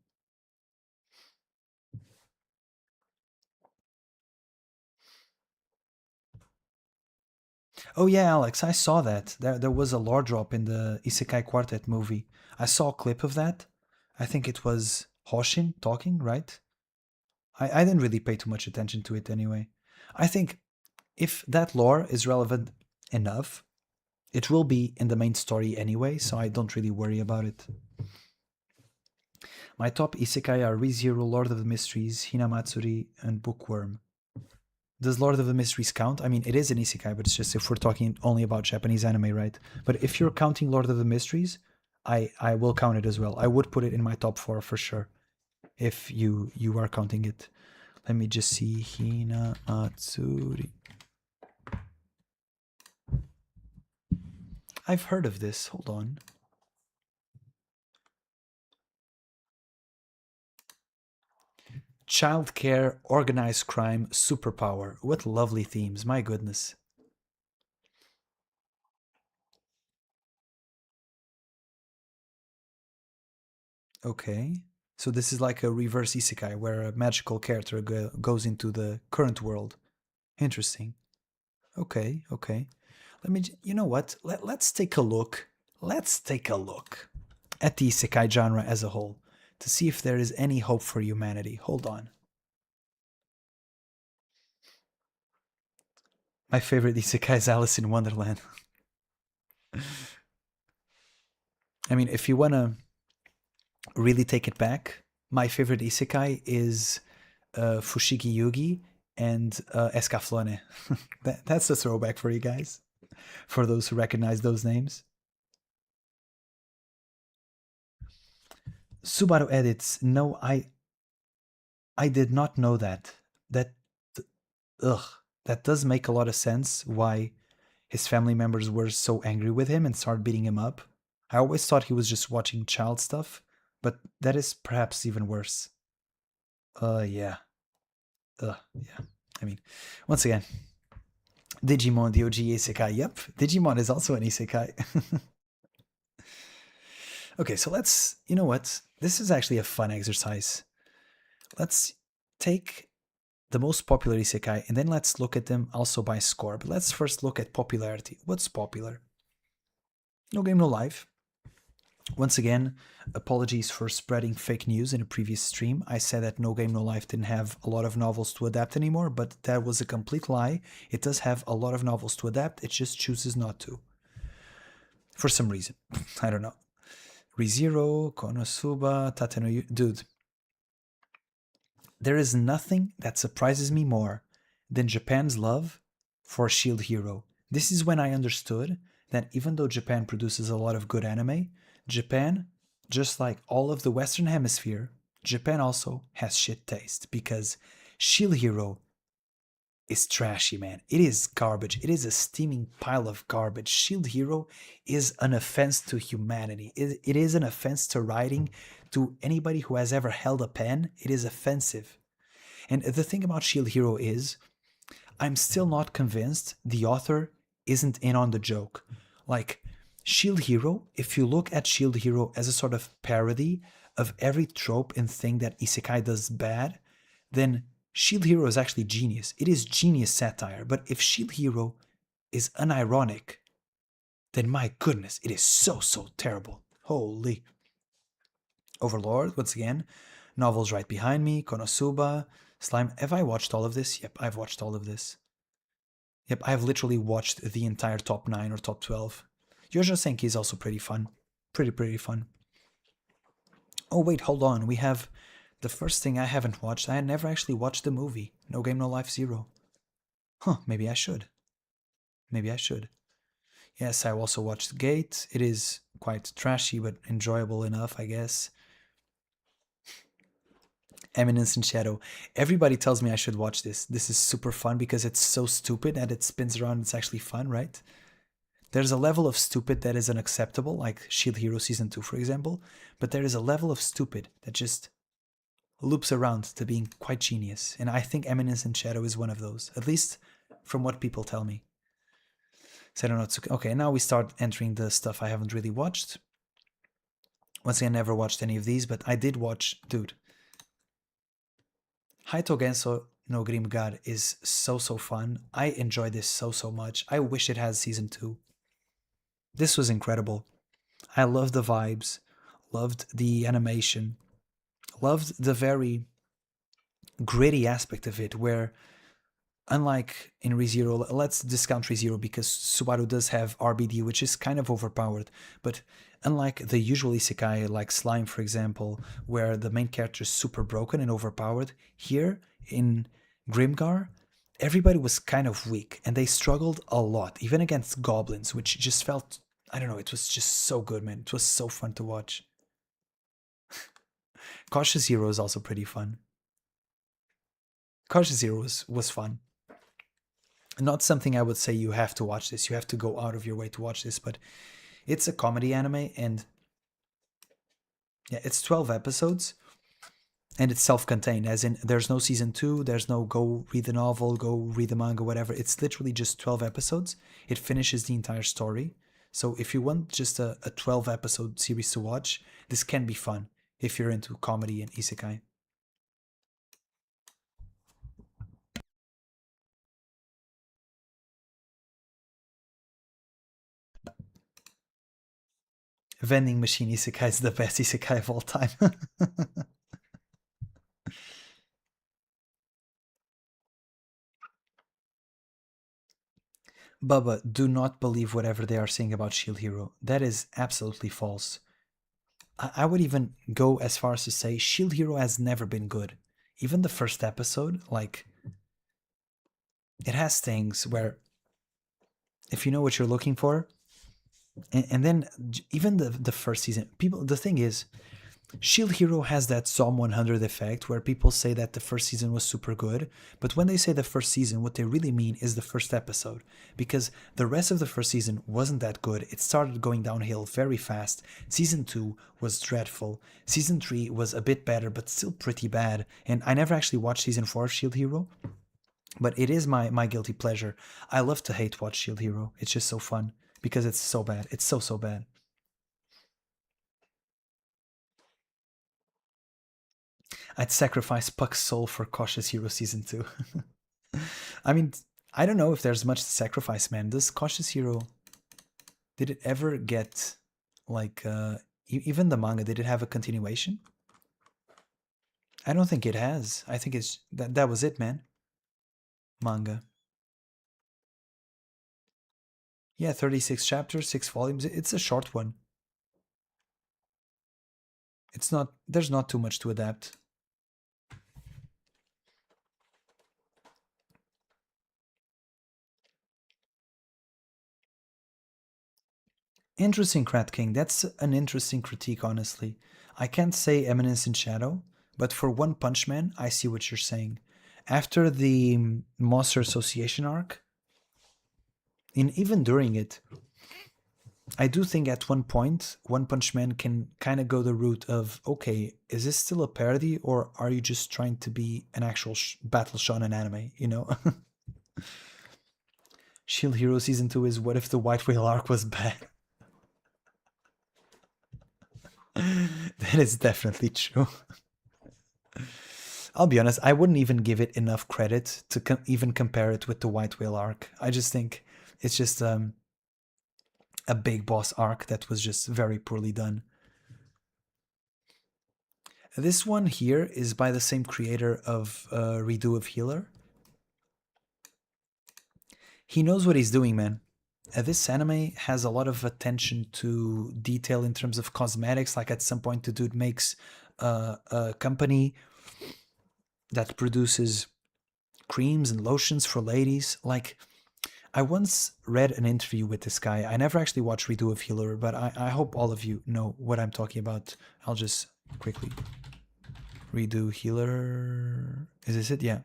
Oh yeah, Alex, I saw that. There was a lore drop in the Isekai Quartet movie. I saw a clip of that. I think it was Hoshin talking, right? I didn't really pay too much attention to it anyway. I think if that lore is relevant enough, it will be in the main story anyway, so I don't really worry about it. My top Isekai are ReZero, Lord of the Mysteries, Hinamatsuri, and Bookworm. Does Lord of the Mysteries count? I mean, it is an isekai, but it's just if we're talking only about Japanese anime, right? But if you're counting Lord of the Mysteries, I will count it as well. I would put it in my top 4 for sure if you are counting it. Let me just see. Hina Matsuri. I've heard of this. Hold on. Childcare, organized crime, superpower. What lovely themes. My goodness. Okay. So this is like a reverse isekai where a magical character goes into the current world. Interesting. Okay, okay. Let me, you know what? Let's take a look. Let's take a look at the isekai genre as a whole to see if there is any hope for humanity. Hold on. My favorite isekai is Alice in Wonderland. I mean, if you want to really take it back, my favorite isekai is Fushigi Yugi and Escaflowne. That's a throwback for you guys, for those who recognize those names. Subaru edits. No, I did not know that. That ugh, that does make a lot of sense why his family members were so angry with him and started beating him up. I always thought he was just watching child stuff, but that is perhaps even worse. Yeah. Yeah. I mean, once again, Digimon, the OG Isekai. Yep, Digimon is also an Isekai. Okay, so let's, you know what? This is actually a fun exercise. Let's take the most popular isekai and then let's look at them also by score. But let's first look at popularity. What's popular? No Game No Life. Once again, apologies for spreading fake news in a previous stream. I said that No Game No Life didn't have a lot of novels to adapt anymore, but that was a complete lie. It does have a lot of novels to adapt, it just chooses not to. For some reason. I don't know. ReZero, Konosuba, Tateno... Dude, there is nothing that surprises me more than Japan's love for Shield Hero. This is when I understood that even though Japan produces a lot of good anime, Japan, just like all of the Western Hemisphere, Japan also has shit taste because Shield Hero is trashy, man. It is garbage. It is a steaming pile of garbage. Shield Hero is an offense to humanity. It is an offense to writing. To anybody who has ever held a pen, it is offensive. And the thing about Shield Hero is, I'm still not convinced the author isn't in on the joke. Like, Shield Hero, if you look at Shield Hero as a sort of parody of every trope and thing that Isekai does bad, then Shield Hero is actually genius. It is genius satire. But if Shield Hero is unironic, then my goodness, it is so, so terrible. Holy. Overlord, once again, novels right behind me, Konosuba, Slime. Have I watched all of this? Yep, I've watched all of this. Yep, I've literally watched the entire top 9 or top 12. Yojo Senki is also pretty fun. Pretty fun. Oh, wait, hold on. We have The first thing I haven't watched, I had never actually watched the movie. No Game No Life 0. Huh, maybe I should. Maybe I should. Yes, I also watched Gate. It is quite trashy, but enjoyable enough, I guess. Eminence in Shadow. Everybody tells me I should watch this. This is super fun because it's so stupid and it spins around. It's actually fun, right? There's a level of stupid that is unacceptable, like Shield Hero Season 2, for example. But there is a level of stupid that just loops around to being quite genius. And I think Eminence in Shadow is one of those, at least from what people tell me. So I don't know. Okay, now we start entering the stuff I haven't really watched. Once again, I never watched any of these, but I did watch, dude. Haito Genso no Grimgar is so fun. I enjoy this so much. I wish it has season 2. This was incredible. I loved the vibes, loved the animation, loved the very gritty aspect of it, where unlike in ReZero, let's discount ReZero because Subaru does have RBD, which is kind of overpowered, but unlike the usual isekai like Slime, for example, where the main character is super broken and overpowered, here in Grimgar, everybody was kind of weak and they struggled a lot, even against goblins, which just felt, I don't know, it was just so good, man. It was so fun to watch. Cautious Zero is also pretty fun. Cautious Zero was fun. Not something I would say you have to watch this. You have to go out of your way to watch this, but it's a comedy anime, and yeah, it's 12 episodes, and it's self-contained, as in there's no season 2, there's no go read the novel, go read the manga, whatever. It's literally just 12 episodes. It finishes the entire story. So if you want just a 12 episode series to watch, this can be fun if you're into comedy and isekai. Vending machine isekai is the best isekai of all time. Bubba, do not believe whatever they are saying about Shield Hero. That is absolutely false. I would even go as far as to say Shield Hero has never been good. Even the first episode, like, it has things where if you know what you're looking for, and then even the first season, people, the thing is, Shield Hero has that Psalm 100 effect where people say that the first season was super good, but when they say the first season, what they really mean is the first episode, because the rest of the first season wasn't that good. It started going downhill very fast. Season 2 was dreadful. Season 3 was a bit better, but still pretty bad, and I never actually watched season 4 of Shield Hero, but it is my guilty pleasure. I love to hate watch Shield Hero. It's just so fun, because it's so bad. It's so bad. I'd sacrifice Puck's soul for Cautious Hero Season 2. I mean, I don't know if there's much to sacrifice, man. Does Cautious Hero... Did it ever get, like, even the manga, did it have a continuation? I don't think it has. I think it's... That was it, man. Manga. Yeah, 36 chapters, 6 volumes. It's a short one. It's not... There's not too much to adapt. Interesting, Krat King. That's an interesting critique, honestly. I can't say Eminence in Shadow, but for One Punch Man, I see what you're saying. After the Monster Association arc, and even during it, I do think at one point, One Punch Man can kind of go the route of, okay, is this still a parody, or are you just trying to be an actual battle shonen anime, you know? Shield Hero Season 2 is what if the White Whale arc was bad? That is definitely true. I'll be honest, I wouldn't even give it enough credit to even compare it with the White Whale arc. I just think it's just a big boss arc that was just very poorly done. This one here is by the same creator of Redo of Healer. He knows what he's doing, man. This anime has a lot of attention to detail in terms of cosmetics. Like at some point, the dude makes a company that produces creams and lotions for ladies. Like, I once read an interview with this guy. I never actually watched Redo of Healer, but I hope all of you know what I'm talking about. I'll just quickly. Redo Healer. Is this it? Yeah.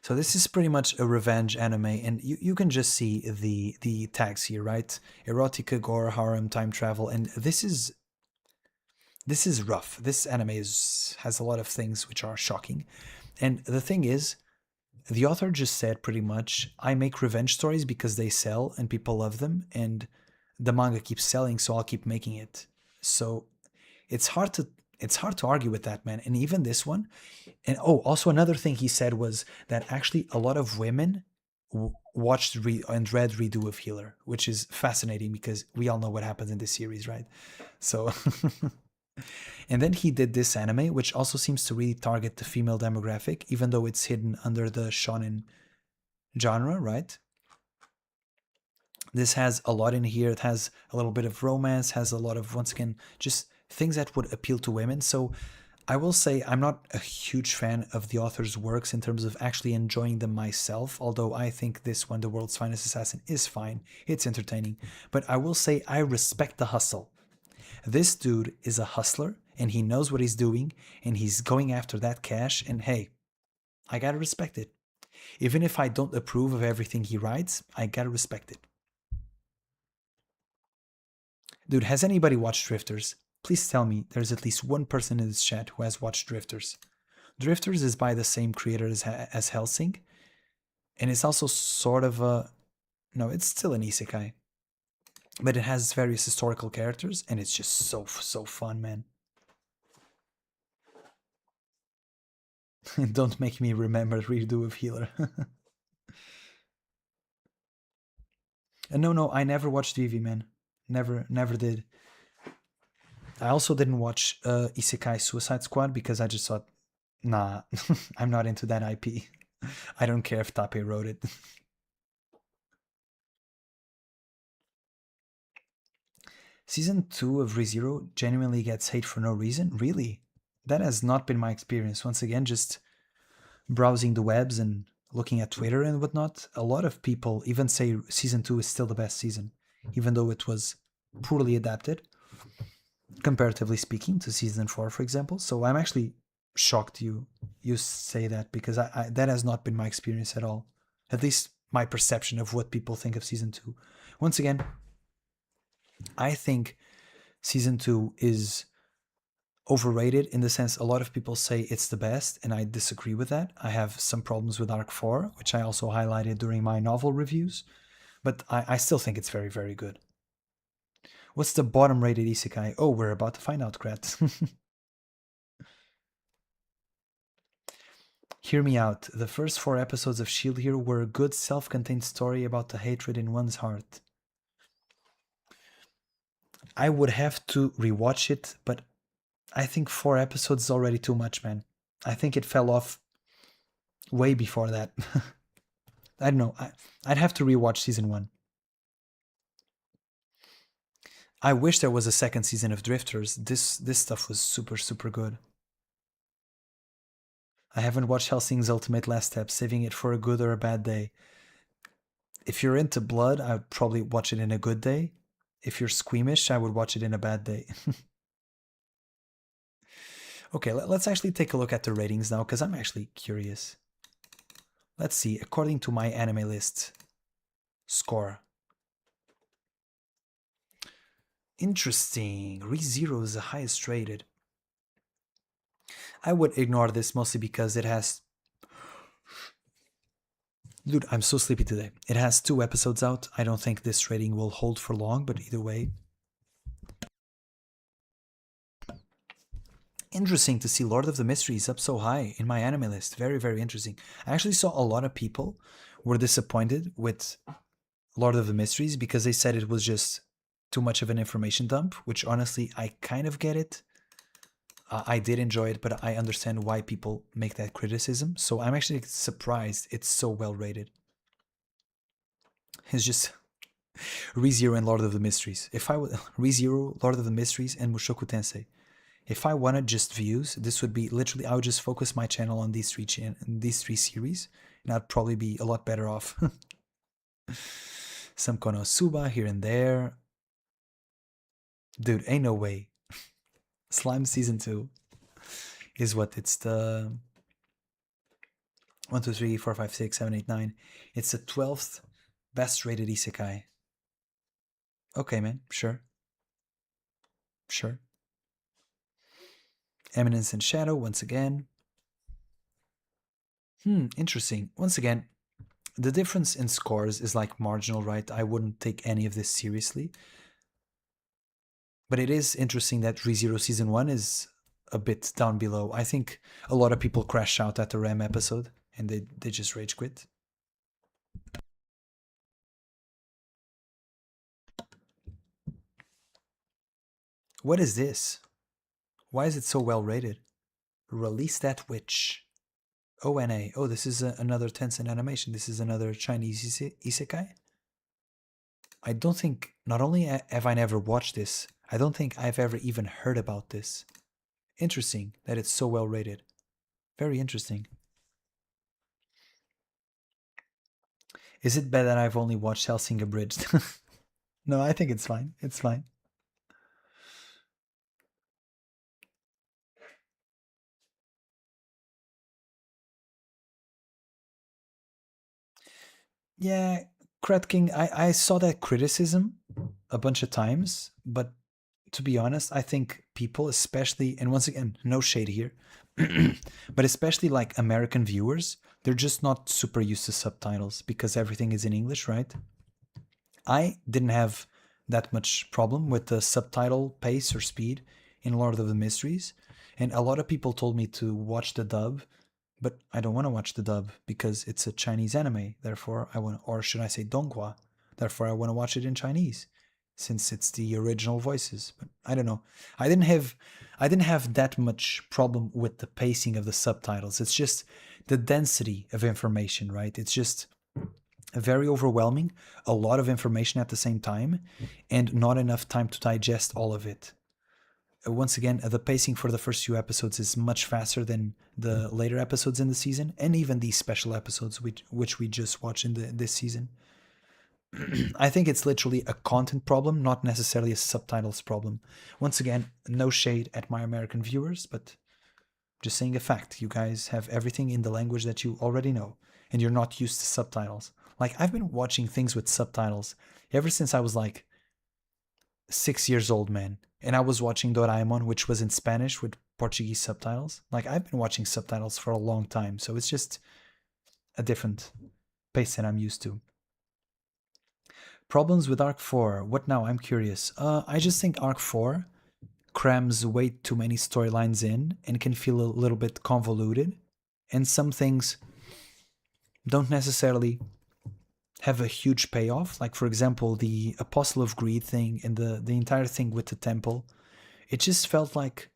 So this is pretty much a revenge anime, and you can just see the tags here, right? Erotica, gore, harem, time travel, and this is rough. This anime has a lot of things which are shocking. And the thing is, the author just said pretty much, I make revenge stories because they sell and people love them, and the manga keeps selling, so I'll keep making it. So it's hard to argue with that, man. And even this one. And also another thing he said was that actually a lot of women watched and read Redo of Healer, which is fascinating because we all know what happens in this series, right? So and then he did this anime, which also seems to really target the female demographic, even though it's hidden under the shonen genre, right? This has a lot in here. It has a little bit of romance, has a lot of, once again, just things that would appeal to women. So I will say I'm not a huge fan of the author's works in terms of actually enjoying them myself, although I think this one, The World's Finest Assassin, is fine. It's entertaining. But I will say I respect the hustle. This dude is a hustler, and he knows what he's doing, and he's going after that cash, and hey, I gotta respect it. Even if I don't approve of everything he writes, I gotta respect it. Dude, has anybody watched Drifters? Please tell me there's at least one person in this chat who has watched Drifters. Drifters is by the same creator as Hellsing, and it's also sort of a... No, it's still an isekai. But it has various historical characters, and it's just so fun, man. Don't make me remember Redo of Healer. No, I never watched Vivi, man. Never did. I also didn't watch Isekai Suicide Squad because I just thought, nah, I'm not into that IP. I don't care if Tape wrote it. Season 2 of ReZero genuinely gets hate for no reason? Really? That has not been my experience. Once again, just browsing the webs and looking at Twitter and whatnot, a lot of people even say Season 2 is still the best season, even though it was poorly adapted, comparatively speaking, to Season 4, for example. So I'm actually shocked you say that, because that has not been my experience at all. At least my perception of what people think of Season 2. Once again, I think Season 2 is overrated in the sense a lot of people say it's the best, and I disagree with that. I have some problems with Arc 4, which I also highlighted during my novel reviews, but I still think it's very, very good. What's the bottom rated isekai? Oh, we're about to find out, Krat. Hear me out. The first 4 episodes of Shield Hero were a good self-contained story about the hatred in one's heart. I would have to rewatch it, but I think 4 episodes is already too much, man. I think it fell off way before that. I don't know. I'd have to rewatch season 1. I wish there was a second season of Drifters. This stuff was super good. I haven't watched Hellsing's Ultimate Last Step, saving it for a good or a bad day. If you're into blood, I would probably watch it in a good day. If you're squeamish, I would watch it in a bad day. Okay, let's actually take a look at the ratings now, because I'm actually curious. Let's see, according to MyAnimeList score. Interesting. ReZero is the highest rated. I would ignore this mostly because it has... Dude, I'm so sleepy today. It has 2 episodes out. I don't think this rating will hold for long, but either way. Interesting to see Lord of the Mysteries up so high in MyAnimeList. Very, very interesting. I actually saw a lot of people were disappointed with Lord of the Mysteries because they said it was just too much of an information dump, which honestly, I kind of get it. I did enjoy it, but I understand why people make that criticism. So I'm actually surprised it's so well rated. It's just ReZero and Lord of the Mysteries. If I would ReZero, Lord of the Mysteries, and Mushoku Tensei. If I wanted just views, this would be literally, I would just focus my channel on these three series, and I'd probably be a lot better off. Some Konosuba here and there. Dude, ain't no way. Slime Season 2 is what? It's the 1, 2, 3, 4, 5, 6, 7, 8, 9. It's the 12th best rated Isekai. Okay, man, sure. Sure. Eminence and Shadow, once again. Interesting. Once again, the difference in scores is like marginal, right? I wouldn't take any of this seriously. But it is interesting that ReZero Season 1 is a bit down below. I think a lot of people crash out at the Rem episode and they just rage quit. What is this? Why is it so well rated? Release That Witch. ONA. Oh, this is another Tencent animation. This is another Chinese isekai. I don't think, not only have I never watched this, I don't think I've ever even heard about this. Interesting that it's so well rated. Very interesting. Is it bad that I've only watched Hellsing Abridged? No, I think it's fine. It's fine. Yeah, Kretking, I saw that criticism a bunch of times, but to be honest, I think people, especially, and once again, no shade here, but especially like American viewers, they're just not super used to subtitles because everything is in English, right? I didn't have that much problem with the subtitle pace or speed in Lord of the Mysteries, and a lot of people told me to watch the dub, but I don't want to watch the dub because it's a Chinese anime. Therefore, I want, or should I say Donghua? Therefore, I want to watch it in Chinese, since it's the original voices. But I don't know. I didn't have that much problem with the pacing of the subtitles. It's just the density of information, right? It's just very overwhelming, a lot of information at the same time, and not enough time to digest all of it. Once again, the pacing for the first few episodes is much faster than the later episodes in the season, and even these special episodes which we just watched in this season. I think it's literally a content problem, not necessarily a subtitles problem. Once again, no shade at my American viewers, but just saying a fact. You guys have everything in the language that you already know, and you're not used to subtitles. Like, I've been watching things with subtitles ever since I was like 6 years old, man. And I was watching Doraemon, which was in Spanish with Portuguese subtitles. Like, I've been watching subtitles for a long time, so it's just a different pace than I'm used to. Problems with Arc 4. What now? I'm curious. I just think Arc 4 crams way too many storylines in and can feel a little bit convoluted. And some things don't necessarily have a huge payoff. Like, for example, the Apostle of Greed thing and the entire thing with the temple. It just felt like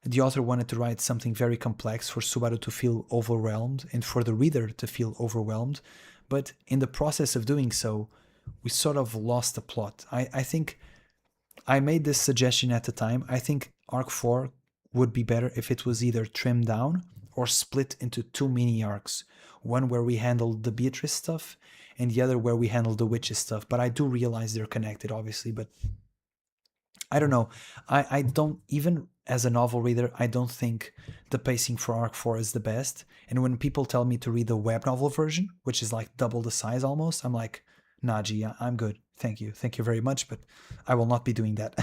the author wanted to write something very complex for Subaru to feel overwhelmed and for the reader to feel overwhelmed. But in the process of doing so, we sort of lost the plot. I think I made this suggestion at the time. I think Arc 4 would be better if it was either trimmed down or split into 2 mini arcs. One where we handled the Beatrice stuff and the other where we handled the witches stuff. But I do realize they're connected, obviously, but I don't know. I don't, even as a novel reader, I don't think the pacing for Arc 4 is the best. And when people tell me to read the web novel version, which is like double the size almost, I'm like, nah, G, I'm good. Thank you. Thank you very much, but I will not be doing that.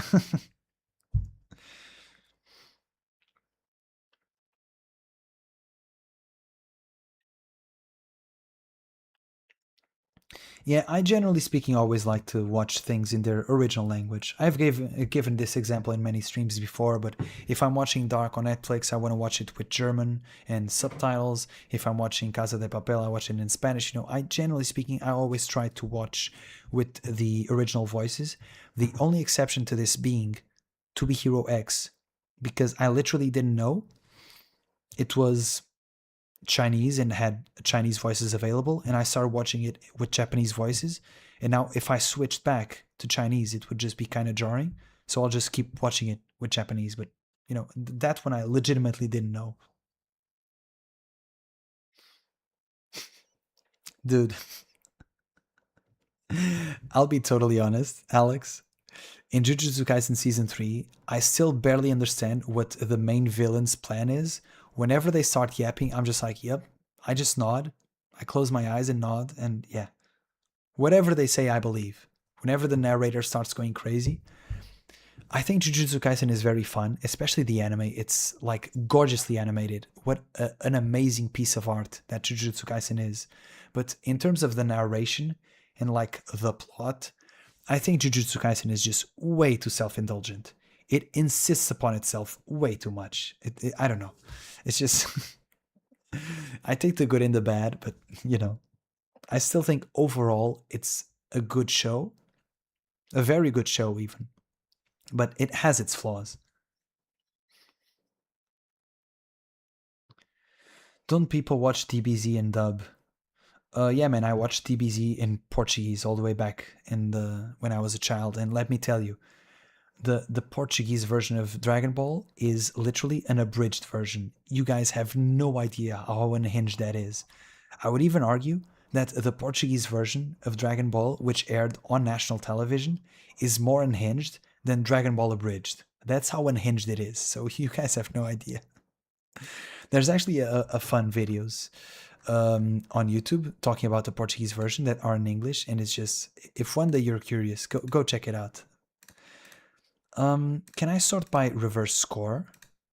Yeah, I generally speaking always like to watch things in their original language. I've given this example in many streams before, but if I'm watching Dark on Netflix, I want to watch it with German and subtitles. If I'm watching Casa de Papel, I watch it in Spanish. You know, I generally speaking, I always try to watch with the original voices. The only exception to this being To Be Hero X, because I literally didn't know it was Chinese and had Chinese voices available, and I started watching it with Japanese voices. And now, if I switched back to Chinese, it would just be kind of jarring. So I'll just keep watching it with Japanese. But You know, that one I legitimately didn't know. Dude, I'll be totally honest, Alex. In Jujutsu Kaisen Season 3, I still barely understand what the main villain's plan is. Whenever they start yapping, I'm just like, yep. I just nod. I close my eyes and nod, and yeah. Whatever they say, I believe. Whenever the narrator starts going crazy, I think Jujutsu Kaisen is very fun, especially the anime. It's like gorgeously animated. What an amazing piece of art that Jujutsu Kaisen is. But in terms of the narration and like the plot, I think Jujutsu Kaisen is just way too self-indulgent. It insists upon itself way too much. I don't know. It's just I take the good and the bad, but you know, I still think overall it's a good show, a very good show even. But it has its flaws. Don't people watch DBZ in dub? Yeah, man, I watched DBZ in Portuguese all the way back in the when I was a child, and let me tell you, the Portuguese version of Dragon Ball is literally an abridged version. You guys have no idea how unhinged that is. I would even argue that the Portuguese version of Dragon Ball, which aired on national television, is more unhinged than Dragon Ball Abridged. That's how unhinged it is. So you guys have no idea. There's actually a fun videos on YouTube talking about the Portuguese version that are in English, and it's just if one day you're curious, go check it out. Can I sort by reverse score?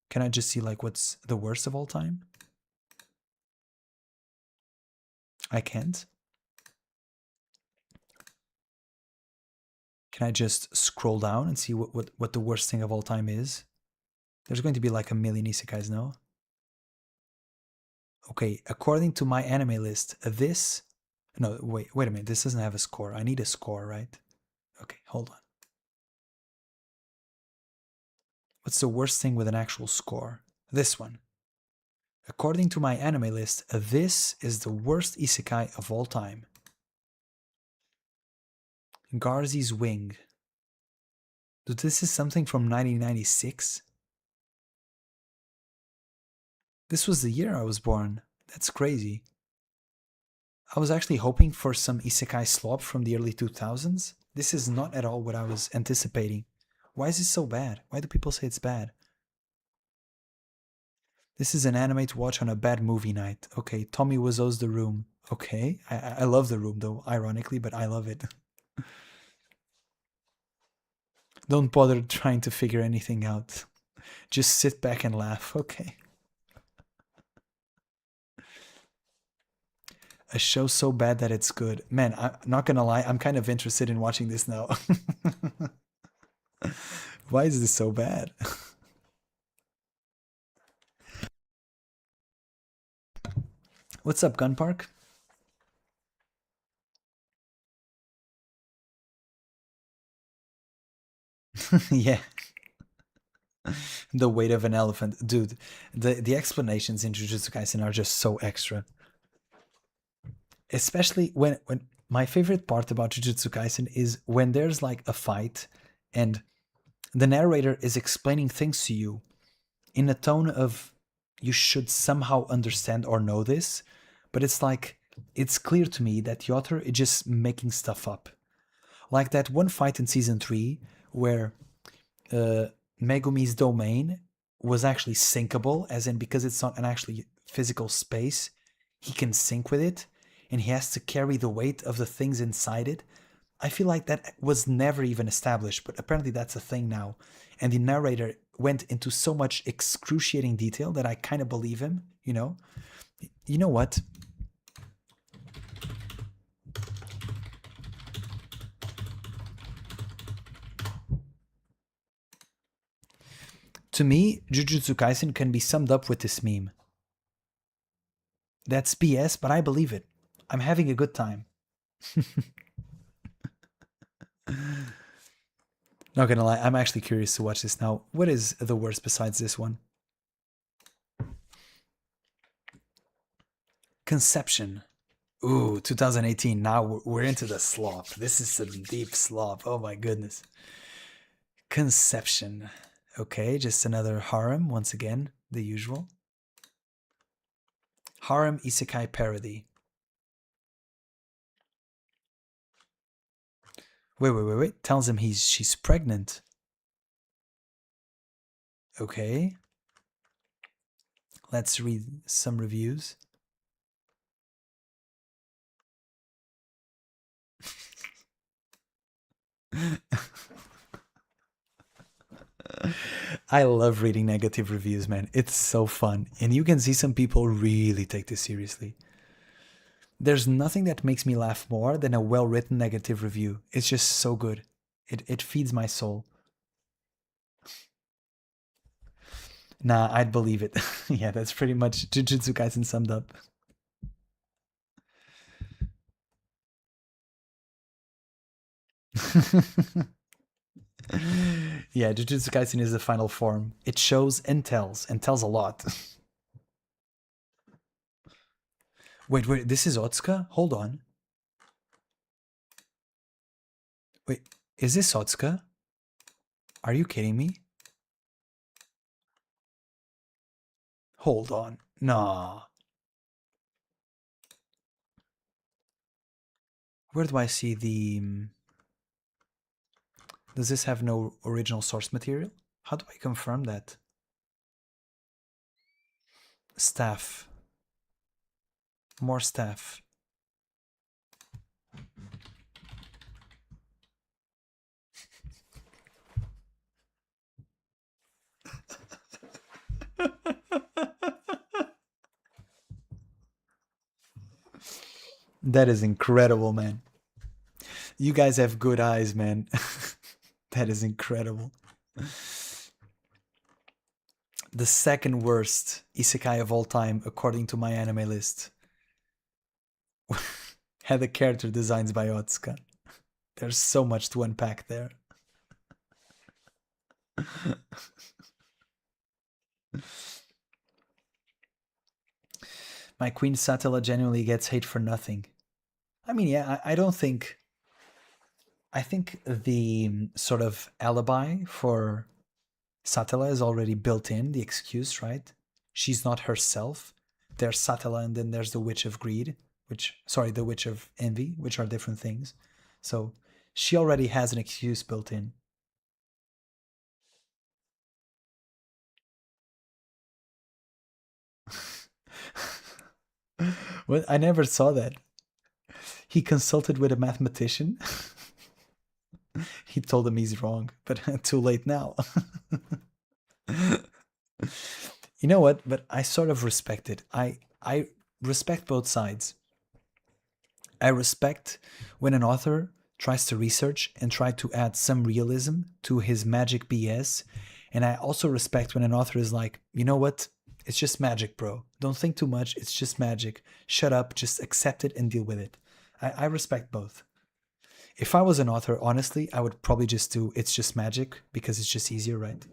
Can I just see like what's the worst of all time? I can't. Can I just scroll down and see what the worst thing of all time is? There's going to be like a million isekais, no? Okay, according to MyAnimeList, this... No, wait a minute. This doesn't have a score. I need a score, right? Okay, hold on. What's the worst thing with an actual score? This one. According to MyAnimeList, this is the worst isekai of all time. Garzy's Wing. Dude, this is something from 1996? This was the year I was born. That's crazy. I was actually hoping for some isekai slop from the early 2000s. This is not at all what I was anticipating. Why is this so bad? Why do people say it's bad? This is an anime to watch on a bad movie night. Okay, Tommy Wiseau's The Room. Okay, I love The Room though, ironically, but I love it. Don't bother trying to figure anything out. Just sit back and laugh, okay? A show so bad that it's good. Man, I'm not gonna lie, I'm kind of interested in watching this now. Why is this so bad? What's up, Gun Park? Yeah. The weight of an elephant. Dude, the explanations in Jujutsu Kaisen are just so extra. Especially when my favorite part about Jujutsu Kaisen is when there's like a fight and the narrator is explaining things to you in a tone of you should somehow understand or know this, but it's like it's clear to me that the author is just making stuff up. Like that one fight in season 3 where Megumi's domain was actually syncable, as in because it's not an actually physical space, he can sync with it, and he has to carry the weight of the things inside it. I feel like that was never even established, but apparently that's a thing now. And the narrator went into so much excruciating detail that I kind of believe him, you know? You know what? To me, Jujutsu Kaisen can be summed up with this meme. That's BS, but I believe it. I'm having a good time. Not gonna lie, I'm actually curious to watch this now. What is the worst besides this one? Conception. Ooh, 2018. Now we're into the slop. This is some deep slop. Oh my goodness. Conception. Okay, just another harem, once again, the usual. Harem Isekai parody. Wait. Tells him she's pregnant. Okay. Let's read some reviews. I love reading negative reviews, man. It's so fun. And you can see some people really take this seriously. There's nothing that makes me laugh more than a well-written negative review. It's just so good. It feeds my soul. Nah, I'd believe it. Yeah, that's pretty much Jujutsu Kaisen summed up. Yeah, Jujutsu Kaisen is the final form. It shows and tells a lot. Wait, this is Otsuka? Hold on. Wait, is this Otsuka? Are you kidding me? Hold on. Nah. Where do I see the... Does this have no original source material? How do I confirm that? Staff. More staff. That is incredible, man. You guys have good eyes, man. That is incredible. The second worst isekai of all time, according to MyAnimeList, had the character designs by Otsuka. There's so much to unpack there. My queen Satella genuinely gets hate for nothing. I mean, yeah, I don't think... I think the sort of alibi for Satella is already built in, the excuse, right? She's not herself. There's Satella and then there's the Witch of Greed, the Witch of Envy, which are different things. So she already has an excuse built in. Well, I never saw that. He consulted with a mathematician. He told him he's wrong, but too late now. You know what? But I sort of respect it. I respect both sides. I respect when an author tries to research and try to add some realism to his magic BS. And I also respect when an author is like, you know what? It's just magic, bro. Don't think too much. It's just magic. Shut up. Just accept it and deal with it. I respect both. If I was an author, honestly, I would probably just do it's just magic because it's just easier, right?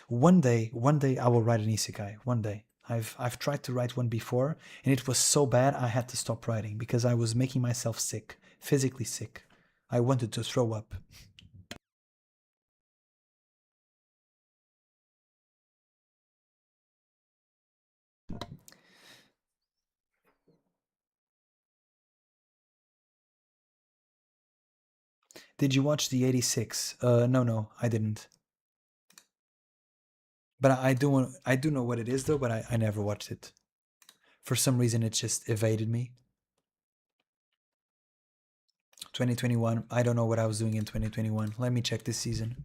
One day I will write an isekai. One day. I've tried to write one before, and it was so bad I had to stop writing because I was making myself sick, physically sick. I wanted to throw up. Did you watch the 86? No, I didn't. But I do know what it is though, but I never watched it. For some reason it just evaded me. 2021. I don't know what I was doing in 2021. Let me check this season.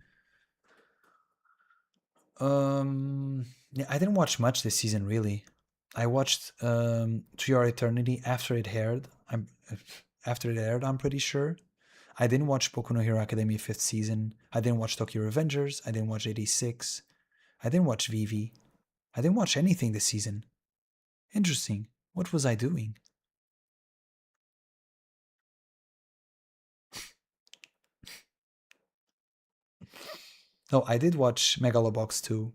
Yeah, I didn't watch much this season really. I watched To Your Eternity after it aired. I'm pretty sure. I didn't watch Boku no Hero Academia 5th season. I didn't watch Tokyo Revengers. I didn't watch 86. I didn't watch Vivi. I didn't watch anything this season. Interesting. What was I doing? Oh, I did watch Megalobox too.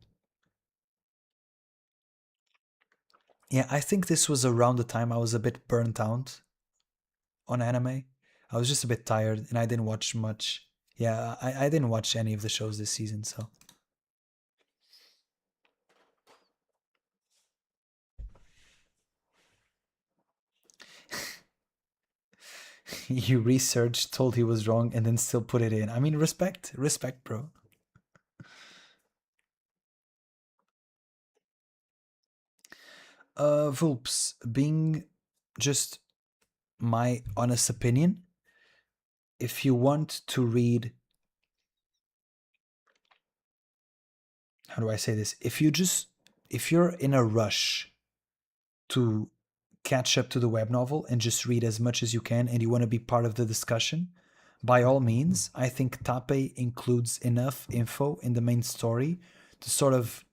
Yeah, I think this was around the time I was a bit burnt out on anime. I was just a bit tired and I didn't watch much. Yeah, I didn't watch any of the shows this season, so You researched, told he was wrong, and then still put it in. I mean, respect, bro. Vulps, being just my honest opinion, if you want to read, how do I say this? If you're in a rush to catch up to the web novel and just read as much as you can and you want to be part of the discussion, by all means, I think Tape includes enough info in the main story to sort of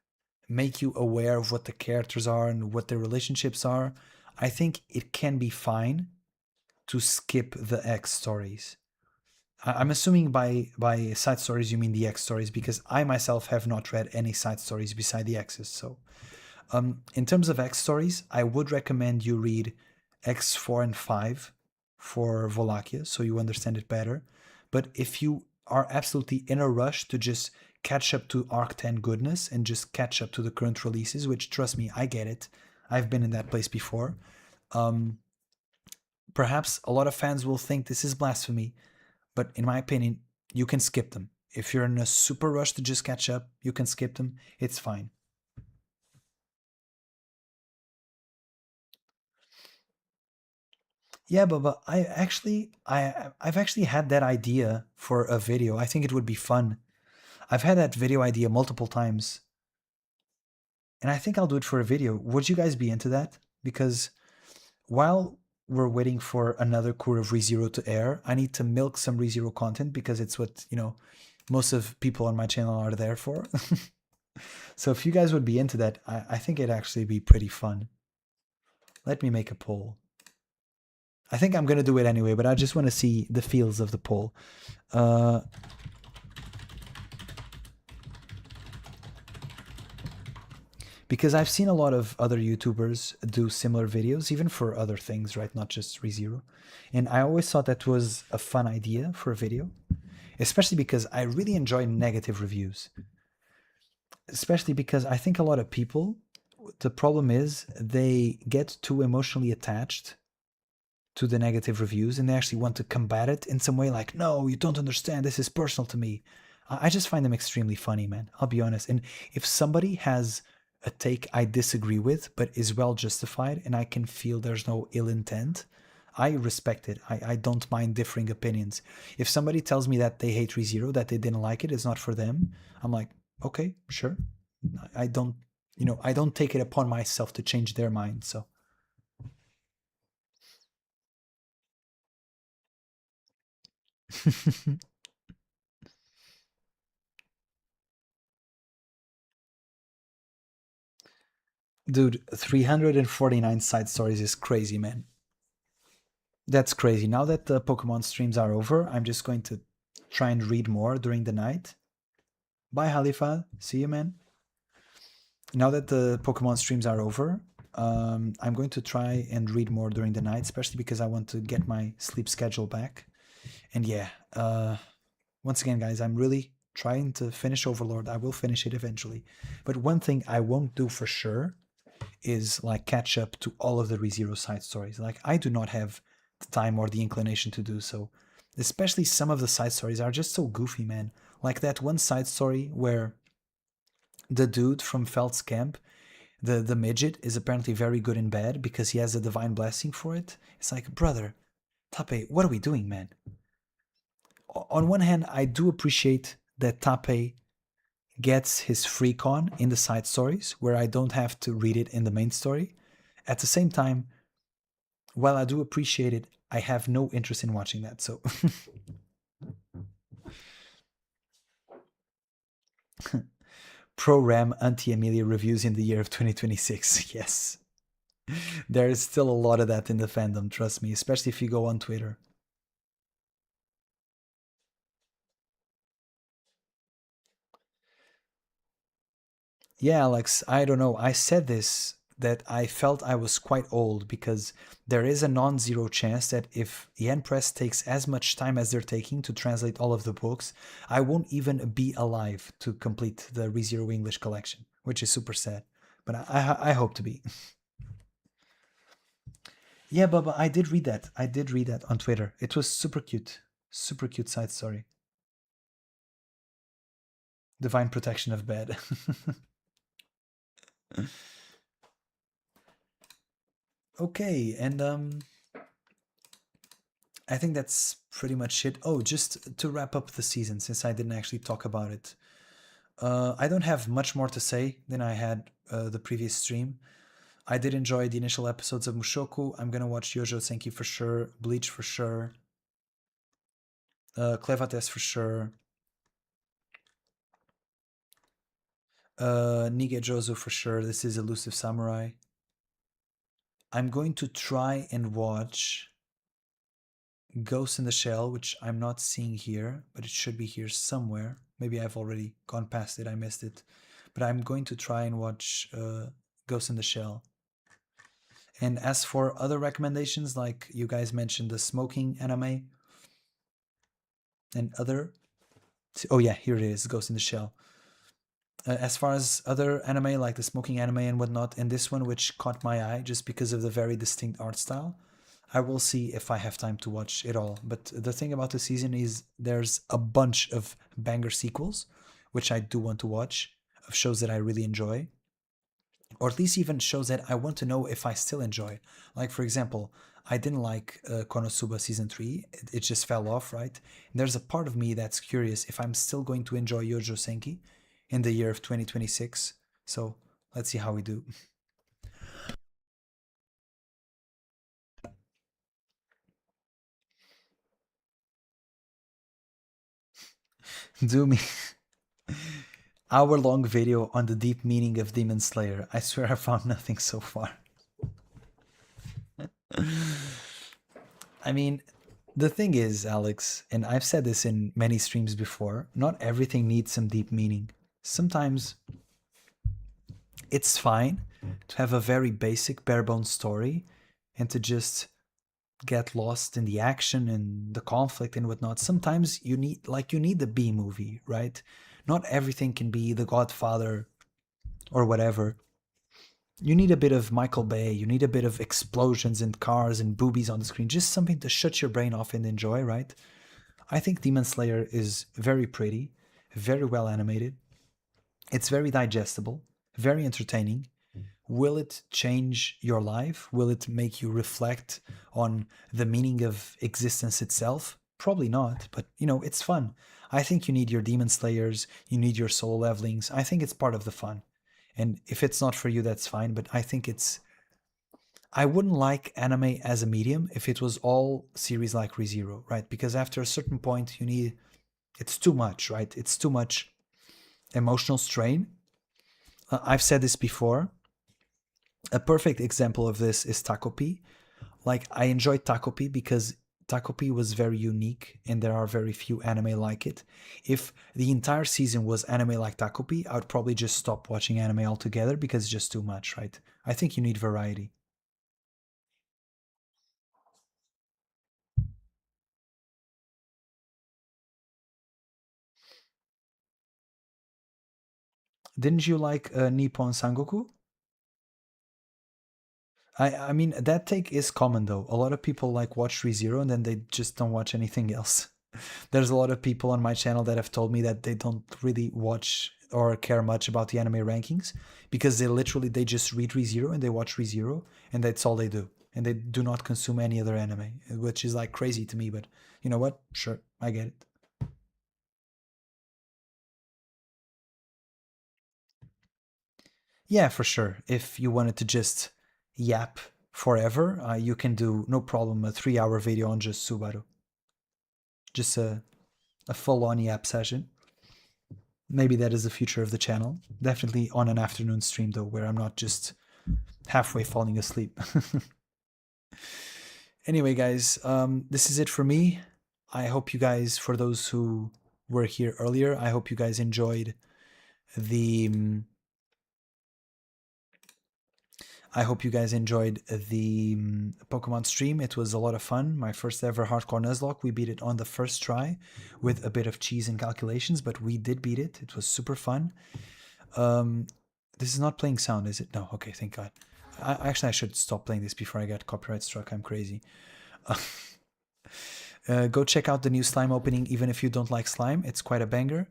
make you aware of what the characters are and what their relationships are. I think it can be fine to skip the X stories. I'm assuming by side stories you mean the X stories, because I myself have not read any side stories beside the X's. So, in terms of X stories, I would recommend you read X4 and 5 for Wallachia, so you understand it better. But if you are absolutely in a rush to just catch up to Arc 10 goodness and just catch up to the current releases, which, trust me, I get it. I've been in that place before. Perhaps a lot of fans will think this is blasphemy, but in my opinion, you can skip them. If you're in a super rush to just catch up, you can skip them. It's fine. Yeah, but I've actually had that idea for a video. I think it would be fun. I've had that video idea multiple times, and I think I'll do it for a video. Would you guys be into that? Because while we're waiting for another core of ReZero to air, I need to milk some ReZero content because it's what, most of people on my channel are there for. So if you guys would be into that, I think it'd actually be pretty fun. Let me make a poll. I think I'm going to do it anyway, but I just want to see the feels of the poll. Because I've seen a lot of other YouTubers do similar videos, even for other things, right? Not just ReZero. And I always thought that was a fun idea for a video, especially because I really enjoy negative reviews. Especially because I think a lot of people, the problem is they get too emotionally attached to the negative reviews and they actually want to combat it in some way, like, no, you don't understand, this is personal to me. I just find them extremely funny, man. I'll be honest. And if somebody has a take I disagree with but is well justified and I can feel there's no ill intent, I respect it. I don't mind differing opinions. If somebody tells me that they hate ReZero, that they didn't like it, it's not for them, I'm like, okay, sure. I don't, I don't take it upon myself to change their mind. So dude, 349 side stories is crazy, man. That's crazy. Now that the Pokemon streams are over, I'm just going to try and read more during the night. Bye, Halifa. See you, man. Now that the Pokemon streams are over, I'm going to try and read more during the night, especially because I want to get my sleep schedule back. And yeah, once again, guys, I'm really trying to finish Overlord. I will finish it eventually. But one thing I won't do for sure is like catch up to all of the ReZero side stories. Like, I do not have the time or the inclination to do so. Especially some of the side stories are just so goofy, man. Like that one side story where the dude from Felt's camp, the midget, is apparently very good in bed because he has a divine blessing for it. It's like, brother, Tape, what are we doing, man? On one hand, I do appreciate that Tape gets his free con in the side stories where I don't have to read it in the main story. At the same time, while I do appreciate it, I have no interest in watching that. So pro Ram anti-Amelia reviews in the year of 2026. Yes. There is still a lot of that in the fandom, trust me, especially if you go on Twitter. Yeah, Alex, I don't know. I said this that I felt I was quite old because there is a non-zero chance that if Yen Press takes as much time as they're taking to translate all of the books, I won't even be alive to complete the ReZero English collection, which is super sad. But I hope to be. Yeah, Bubba, I did read that. I did read that on Twitter. It was super cute. Super cute side story. Divine protection of bed. Okay, and I think that's pretty much it. Oh, just to wrap up the season, since I didn't actually talk about it. I don't have much more to say than I had the previous stream. I did enjoy the initial episodes of Mushoku. I'm gonna watch Yojo Senki for sure, Bleach for sure, Clevates for sure, Nige Jozu for sure. This is Elusive Samurai. I'm going to try and watch Ghost in the Shell, which I'm not seeing here, but it should be here somewhere. Maybe I've already gone past it, I missed it. But I'm going to try and watch Ghost in the Shell. And as for other recommendations, like you guys mentioned the smoking anime and other... Oh yeah, here it is, Ghost in the Shell. As far as other anime, like the smoking anime and whatnot, and this one which caught my eye just because of the very distinct art style, I will see if I have time to watch it all. But the thing about the season is there's a bunch of banger sequels, which I do want to watch, of shows that I really enjoy. Or at least even shows that I want to know if I still enjoy. Like, for example, I didn't like Konosuba Season 3. It just fell off, right? And there's a part of me that's curious if I'm still going to enjoy Yojo Senki in the year of 2026. So let's see how we do. Do me. Hour-long video on the deep meaning of Demon Slayer. I swear I found nothing so far. I mean, the thing is, Alex, and I've said this in many streams before, not everything needs some deep meaning. Sometimes it's fine to have a very basic, bare-bones story and to just get lost in the action and the conflict and whatnot. Sometimes you need the B movie, right? Not everything can be The Godfather or whatever. You need a bit of Michael Bay, you need a bit of explosions and cars and boobies on the screen, just something to shut your brain off and enjoy, right? I think Demon Slayer is very pretty, very well animated. It's very digestible, very entertaining. Will it change your life? Will it make you reflect on the meaning of existence itself? Probably not, but you know, it's fun. I think you need your Demon Slayers, you need your soul levelings. I think it's part of the fun. And if it's not for you, that's fine, but I think it's... I wouldn't like anime as a medium if it was all series like ReZero, right? Because after a certain point, you need... It's too much, right? It's too much emotional strain. I've said this before. A perfect example of this is Takopi. Like, I enjoyed Takopi because Takopi was very unique and there are very few anime like it. If the entire season was anime like Takopi, I would probably just stop watching anime altogether because it's just too much, right? I think you need variety. Didn't you like Nippon Sangoku? I mean, that take is common though. A lot of people like watch ReZero and then they just don't watch anything else. There's a lot of people on my channel that have told me that they don't really watch or care much about the anime rankings because they just read ReZero and they watch ReZero and that's all they do. And they do not consume any other anime, which is like crazy to me, but you know what? Sure, I get it. Yeah, for sure. If you wanted to just yap forever, you can do no problem a 3 hour video on just Subaru. Just a full on yap session. Maybe that is the future of the channel. Definitely on an afternoon stream though, where I'm not just halfway falling asleep. Anyway, guys, this is it for me. I hope you guys, for those who were here earlier, I hope you guys enjoyed the Pokemon stream. It was a lot of fun. My first ever Hardcore Nuzlocke. We beat it on the first try with a bit of cheese and calculations, but we did beat it. It was super fun. This is not playing sound, is it? No. Okay, thank God. Actually, I should stop playing this before I get copyright struck. I'm crazy. Go check out the new slime opening, even if you don't like slime. It's quite a banger.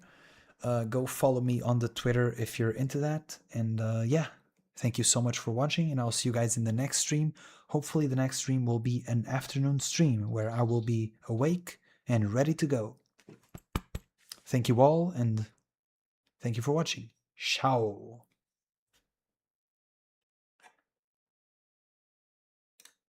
Go follow me on the Twitter if you're into that. And yeah, thank you so much for watching, and I'll see you guys in the next stream. Hopefully the next stream will be an afternoon stream where I will be awake and ready to go. Thank you all, and thank you for watching. Ciao.